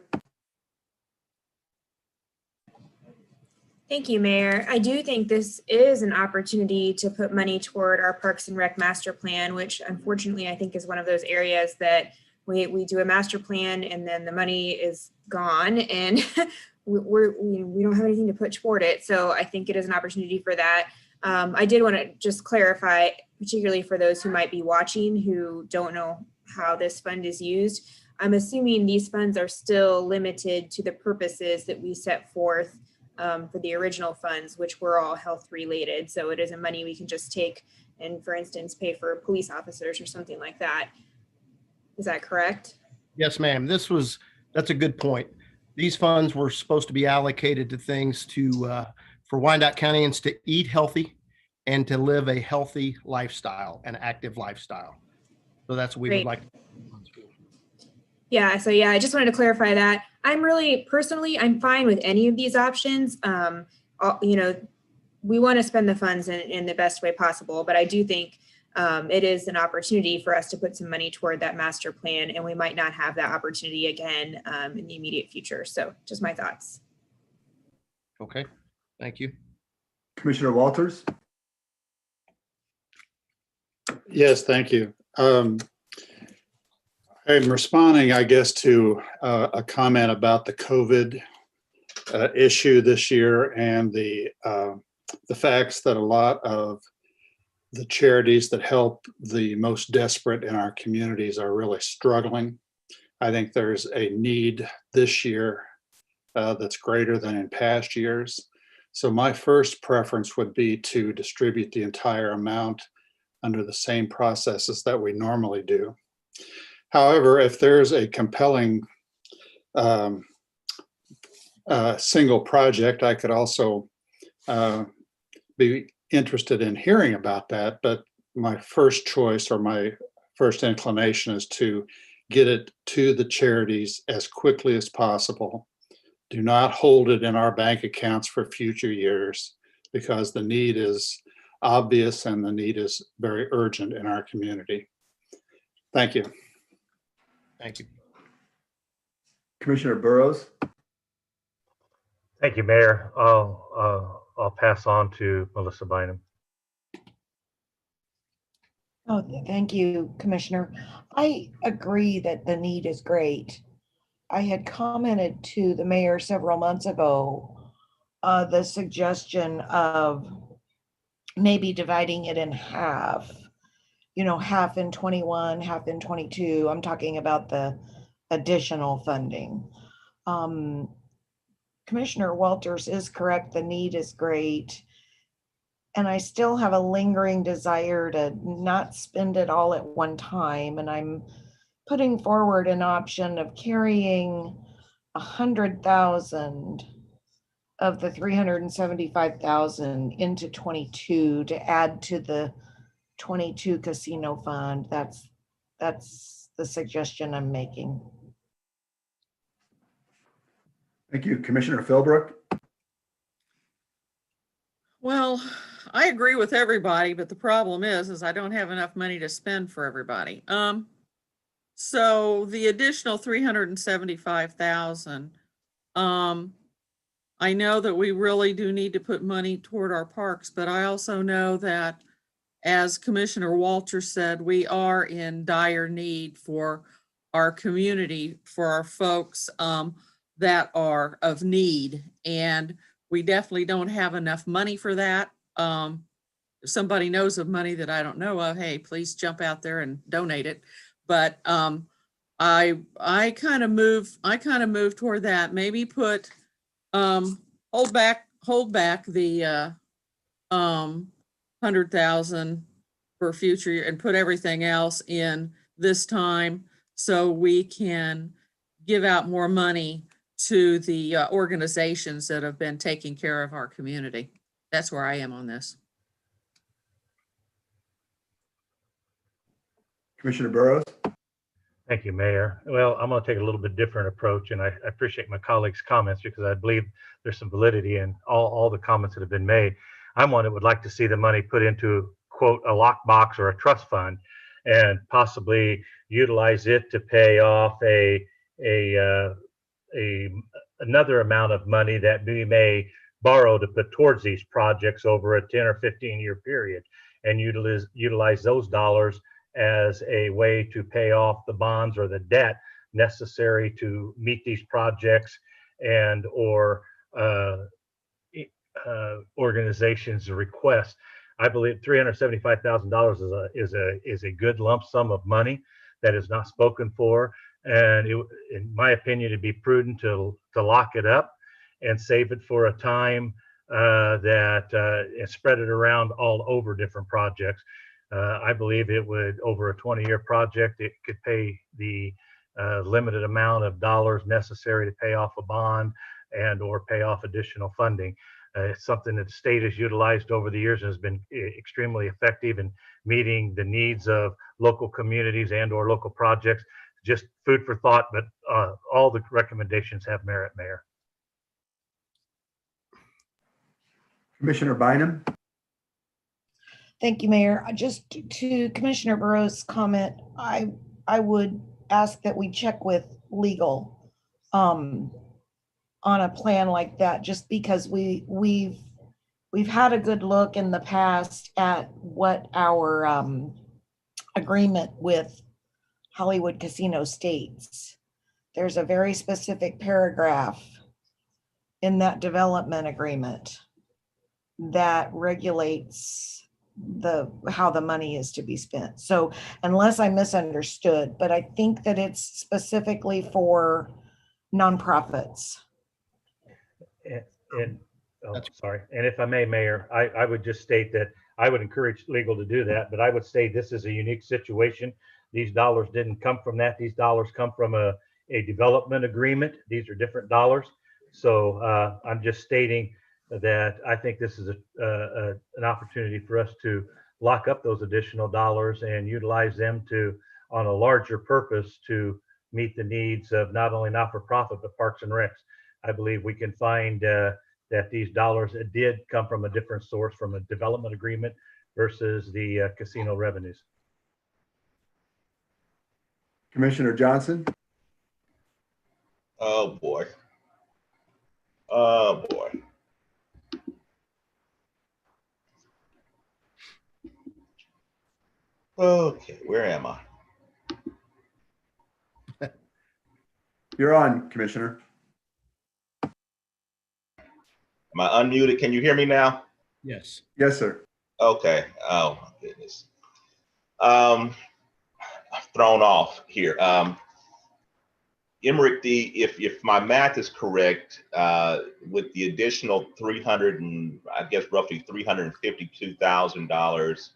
Thank you, Mayor. I do think this is an opportunity to put money toward our Parks and Rec master plan, which unfortunately I think is one of those areas that we do a master plan and then the money is gone and we don't have anything to put toward it. So I think it is an opportunity for that. I did want to just clarify, particularly for those who might be watching who don't know how this fund is used. I'm assuming these funds are still limited to the purposes that we set forth for the original funds, which were all health related. So it isn't money we can just take and, for instance, pay for police officers or something like that. Is that correct? Yes, ma'am. That's a good point. These funds were supposed to be allocated to things for Wyandotte Countyans to eat healthy and to live a healthy lifestyle, an active lifestyle. So that's what we would Great. like. Yeah, so yeah, I just wanted to clarify that. I'm really, personally, I'm fine with any of these options. You know, we want to spend the funds in the best way possible, but I do think it is an opportunity for us to put some money toward that master plan, and we might not have that opportunity again in the immediate future. So just my thoughts. Okay, thank you. Commissioner Walters? Yes, thank you. I'm responding, I guess, to a comment about the COVID issue this year and the facts that a lot of the charities that help the most desperate in our communities are really struggling. I think there's a need this year that's greater than in past years. So my first preference would be to distribute the entire amount under the same processes that we normally do. However, if there's a compelling single project, I could also be interested in hearing about that. But my first choice or my first inclination is to get it to the charities as quickly as possible. Do not hold it in our bank accounts for future years, because the need is obvious and the need is very urgent in our community. Thank you. Thank you. Commissioner Burrows? Thank you, Mayor. I'll pass on to Melissa Bynum. Oh, thank you, Commissioner. I agree that the need is great. I had commented to the mayor several months ago, the suggestion of maybe dividing it in half, you know, half in 21, half in 22. I'm talking about the additional funding. Commissioner Walters is correct. The need is great. And I still have a lingering desire to not spend it all at one time. And I'm putting forward an option of carrying 100,000 of the 375,000 into 22 to add to the 22 casino fund. That's the suggestion I'm making. Thank you. Commissioner Philbrook? Well, I agree with everybody, but the problem is I don't have enough money to spend for everybody. So the additional 375,000, I know that we really do need to put money toward our parks, but I also know that, as Commissioner Walters said, we are in dire need for our community, for our folks that are of need. And we definitely don't have enough money for that. If somebody knows of money that I don't know of, hey, please jump out there and donate it. But I kind of move toward that. Maybe put hold back the 100,000 for future year and put everything else in this time, so we can give out more money to the organizations that have been taking care of our community. That's where I am on this. Commissioner Burrows? Thank you, Mayor. Well, I'm going to take a little bit different approach, and I appreciate my colleagues' comments because I believe there's some validity in all the comments that have been made. I'm one that would like to see the money put into, quote, a lockbox or a trust fund, and possibly utilize it to pay off another amount of money that we may borrow to put towards these projects over a 10 or 15 year period, and utilize those dollars as a way to pay off the bonds or the debt necessary to meet these projects and or organizations' requests. I believe $375,000 is a good lump sum of money that is not spoken for, and in my opinion, it'd be prudent to lock it up and save it for a time and spread it around all over different projects. I believe it would, over a 20-year project, it could pay the limited amount of dollars necessary to pay off a bond and or pay off additional funding. It's something that the state has utilized over the years and has been extremely effective in meeting the needs of local communities and or local projects. Just food for thought, but all the recommendations have merit, Mayor. Commissioner Bynum? Thank you, Mayor. Just to Commissioner Burrow's comment, I would ask that we check with legal on a plan like that, just because we've had a good look in the past at what our agreement with Hollywood Casino states. There's a very specific paragraph in that development agreement that regulates how the money is to be spent. So unless I misunderstood, but I think that it's specifically for nonprofits. Sorry. And if I may, Mayor, I would just state that I would encourage legal to do that, but I would say this is a unique situation. These dollars didn't come from that. These dollars come from a development agreement. These are different dollars. So I'm just stating that I think this is an opportunity for us to lock up those additional dollars and utilize them on a larger purpose to meet the needs of not only not-for-profit, but Parks and Recs. I believe we can find that these dollars did come from a different source, from a development agreement versus the casino revenues. Commissioner Johnson? Oh, boy. Oh, boy. Okay, where am I? You're on, Commissioner. Am I unmuted? Can you hear me now? Yes. Yes, sir. Okay. Oh, my goodness. I'm thrown off here. Emmerich, if my math is correct, with the additional roughly $352,000,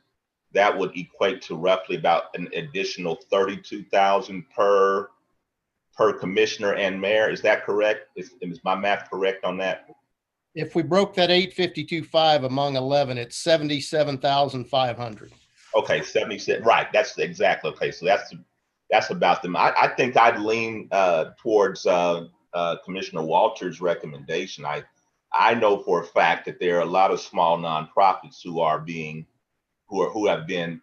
that would equate to roughly about an additional $32,000 per commissioner and mayor. Is that correct? Is my math correct on that? If we broke that 852.5 among 11, it's 77,500. Okay, 77. Right. That's exactly. Okay, so that's about them. I think I'd lean towards Commissioner Walters' recommendation. I know for a fact that there are a lot of small nonprofits who have been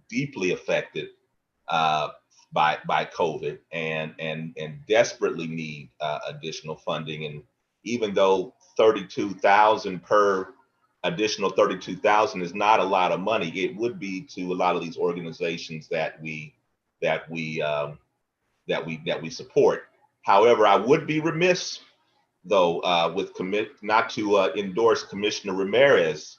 deeply affected by COVID and desperately need additional funding. And even though additional 32,000 is not a lot of money, it would be to a lot of these organizations that we support. However, I would be remiss though not to endorse Commissioner Ramirez's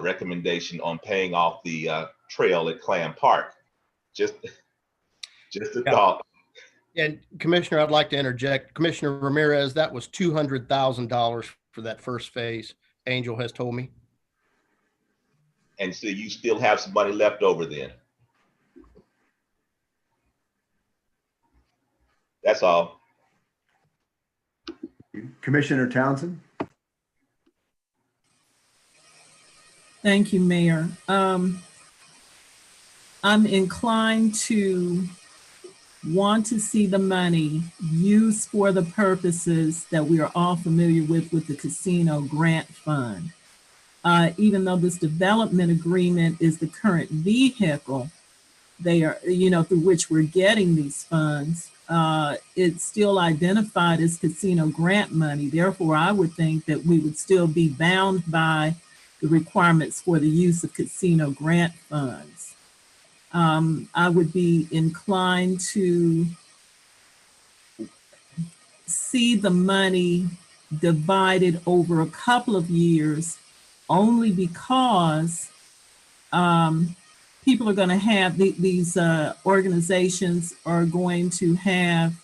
recommendation on paying off the trail at Clam Park. Just a thought. And Commissioner, I'd like to interject. Commissioner Ramirez, that was $200,000 for that first phase. Angel has told me. And so you still have some money left over then. That's all. Commissioner Townsend? Thank you, Mayor. I'm inclined to want to see the money used for the purposes that we are all familiar with the casino grant fund. Even though this development agreement is the current vehicle, they are, through which we're getting these funds, it's still identified as casino grant money. Therefore, I would think that we would still be bound by the requirements for the use of casino grant funds. I would be inclined to see the money divided over a couple of years, only because people are going to have these organizations are going to have,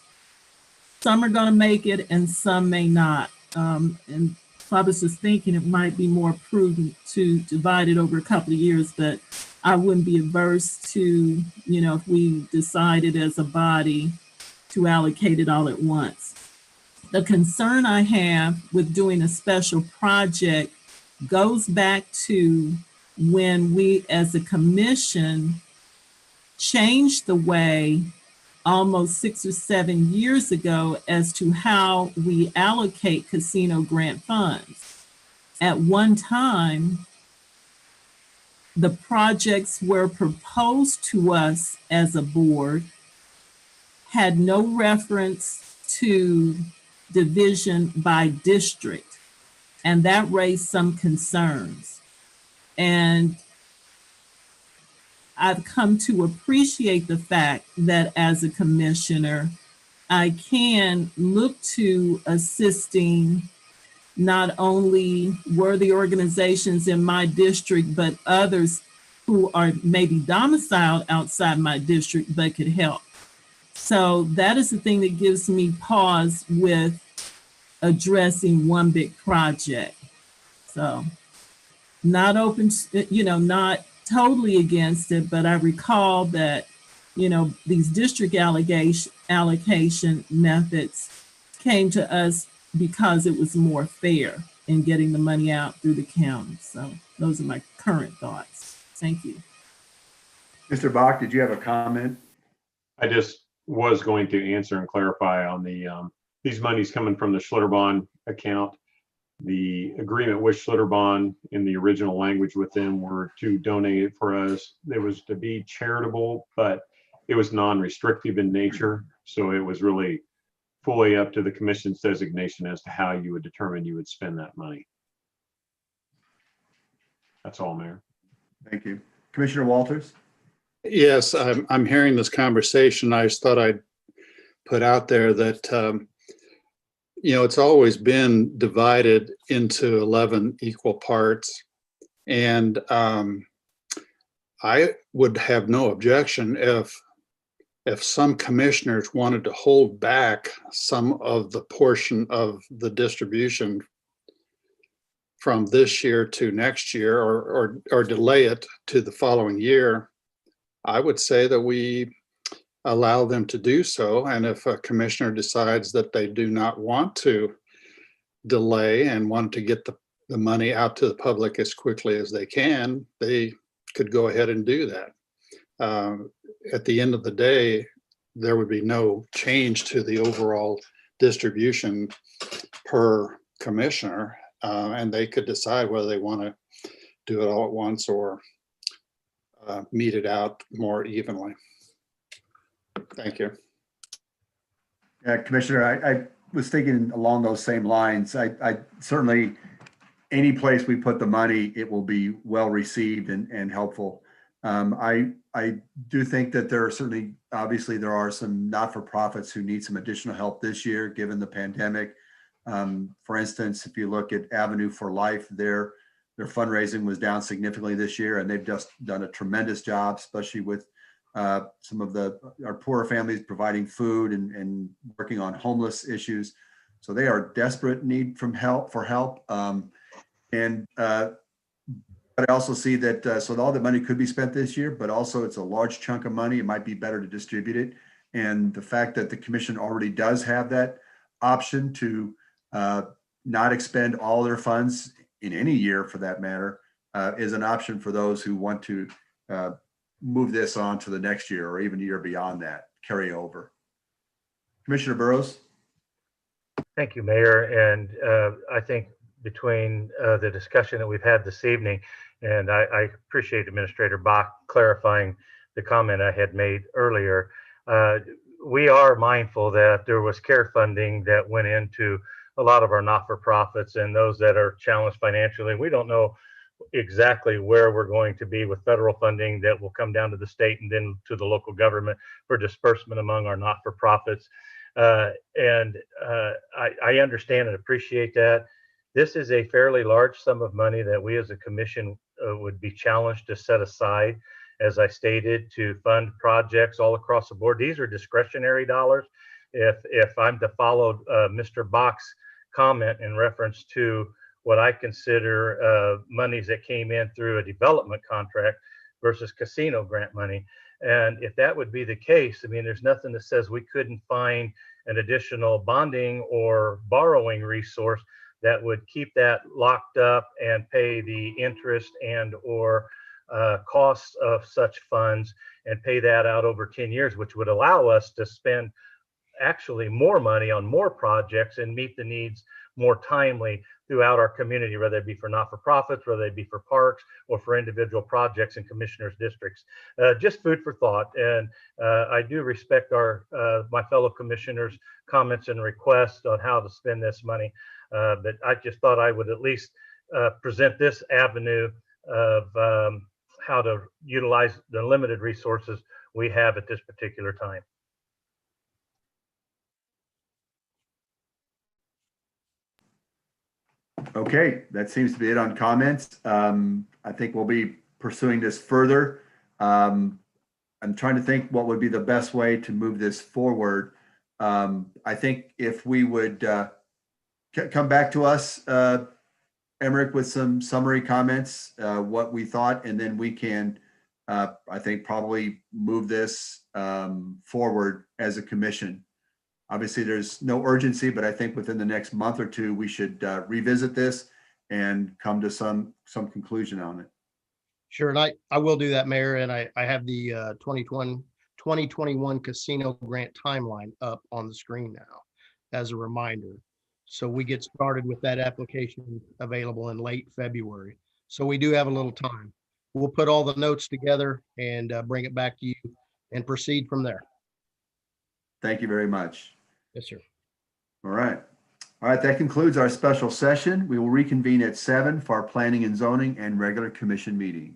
some are going to make it and some may not. And so I was just thinking it might be more prudent to divide it over a couple of years, but I wouldn't be averse to, if we decided as a body to allocate it all at once. The concern I have with doing a special project goes back to when we as a commission changed the way almost 6 or 7 years ago as to how we allocate casino grant funds. At one time, the projects were proposed to us as a board had no reference to division by district, and that raised some concerns. And I've come to appreciate the fact that as a commissioner, I can look to assisting not only worthy organizations in my district, but others who are maybe domiciled outside my district but could help. So that is the thing that gives me pause with addressing one big project. So not open, not totally against it, but I recall that, these district allocation methods came to us because it was more fair in getting the money out through the county. So those are my current thoughts. Thank you. Mr. Bach, did you have a comment? I just was going to answer and clarify on the these monies coming from the Schlitterbahn account. The agreement with Schlitterbahn in the original language with them were to donate it for us. It was to be charitable, but it was non-restrictive in nature. So it was really fully up to the commission's designation as to how you would determine you would spend that money. That's all, Mayor. Thank you. Commissioner Walters? Yes, I'm hearing this conversation. I just thought I'd put out there that, it's always been divided into 11 equal parts. And I would have no objection if some commissioners wanted to hold back some of the portion of the distribution from this year to next year, or delay it to the following year. I would say that we allow them to do so. And if a commissioner decides that they do not want to delay and want to get the money out to the public as quickly as they can, they could go ahead and do that. At the end of the day, there would be no change to the overall distribution per commissioner, and they could decide whether they want to do it all at once or meet it out more evenly. Thank you. Yeah, Commissioner, I was thinking along those same lines. I certainly, any place we put the money, it will be well received and helpful. I do think that there are certainly, obviously, there are some not-for-profits who need some additional help this year, given the pandemic. For instance, if you look at Avenue for Life, their fundraising was down significantly this year, and they've just done a tremendous job, especially with some of our poorer families providing food and working on homeless issues. So they are desperate need for help. But I also see that, so all the money could be spent this year, but also it's a large chunk of money. It might be better to distribute it. And the fact that the commission already does have that option to not expend all their funds in any year for that matter, is an option for those who want to move this on to the next year or even a year beyond that, carry over. Commissioner Burrows? Thank you, Mayor. And I think between the discussion that we've had this evening, and I appreciate Administrator Bach clarifying the comment I had made earlier. We are mindful that there was care funding that went into a lot of our not-for-profits and those that are challenged financially. We don't know exactly where we're going to be with federal funding that will come down to the state and then to the local government for disbursement among our not-for-profits. I understand and appreciate that. This is a fairly large sum of money that we as a commission would be challenged to set aside, as I stated, to fund projects all across the board. These are discretionary dollars. If I'm to follow Mr. Bach's comment in reference to what I consider monies that came in through a development contract versus casino grant money. And if that would be the case, I mean, there's nothing that says we couldn't find an additional bonding or borrowing resource that would keep that locked up and pay the interest and or costs of such funds and pay that out over 10 years, which would allow us to spend actually more money on more projects and meet the needs more timely throughout our community, whether it be for not-for-profits, whether it be for parks or for individual projects in commissioners' districts. Just food for thought. And I do respect my fellow commissioners' comments and requests on how to spend this money. But I just thought I would at least present this avenue of how to utilize the limited resources we have at this particular time. Okay, that seems to be it on comments. I think we'll be pursuing this further. I'm trying to think what would be the best way to move this forward. I think if we would come back to us, Emmerich, with some summary comments, what we thought, and then we can, I think, probably move this forward as a commission. Obviously, there's no urgency, but I think within the next month or two, we should revisit this and come to some conclusion on it. Sure, and I will do that, Mayor, and I have the 2021 casino grant timeline up on the screen now as a reminder. So we get started with that application available in late February. So we do have a little time. We'll put all the notes together and bring it back to you and proceed from there. Thank you very much. Yes, sir. All right. All right, that concludes our special session. We will reconvene at 7 for our planning and zoning and regular commission meeting.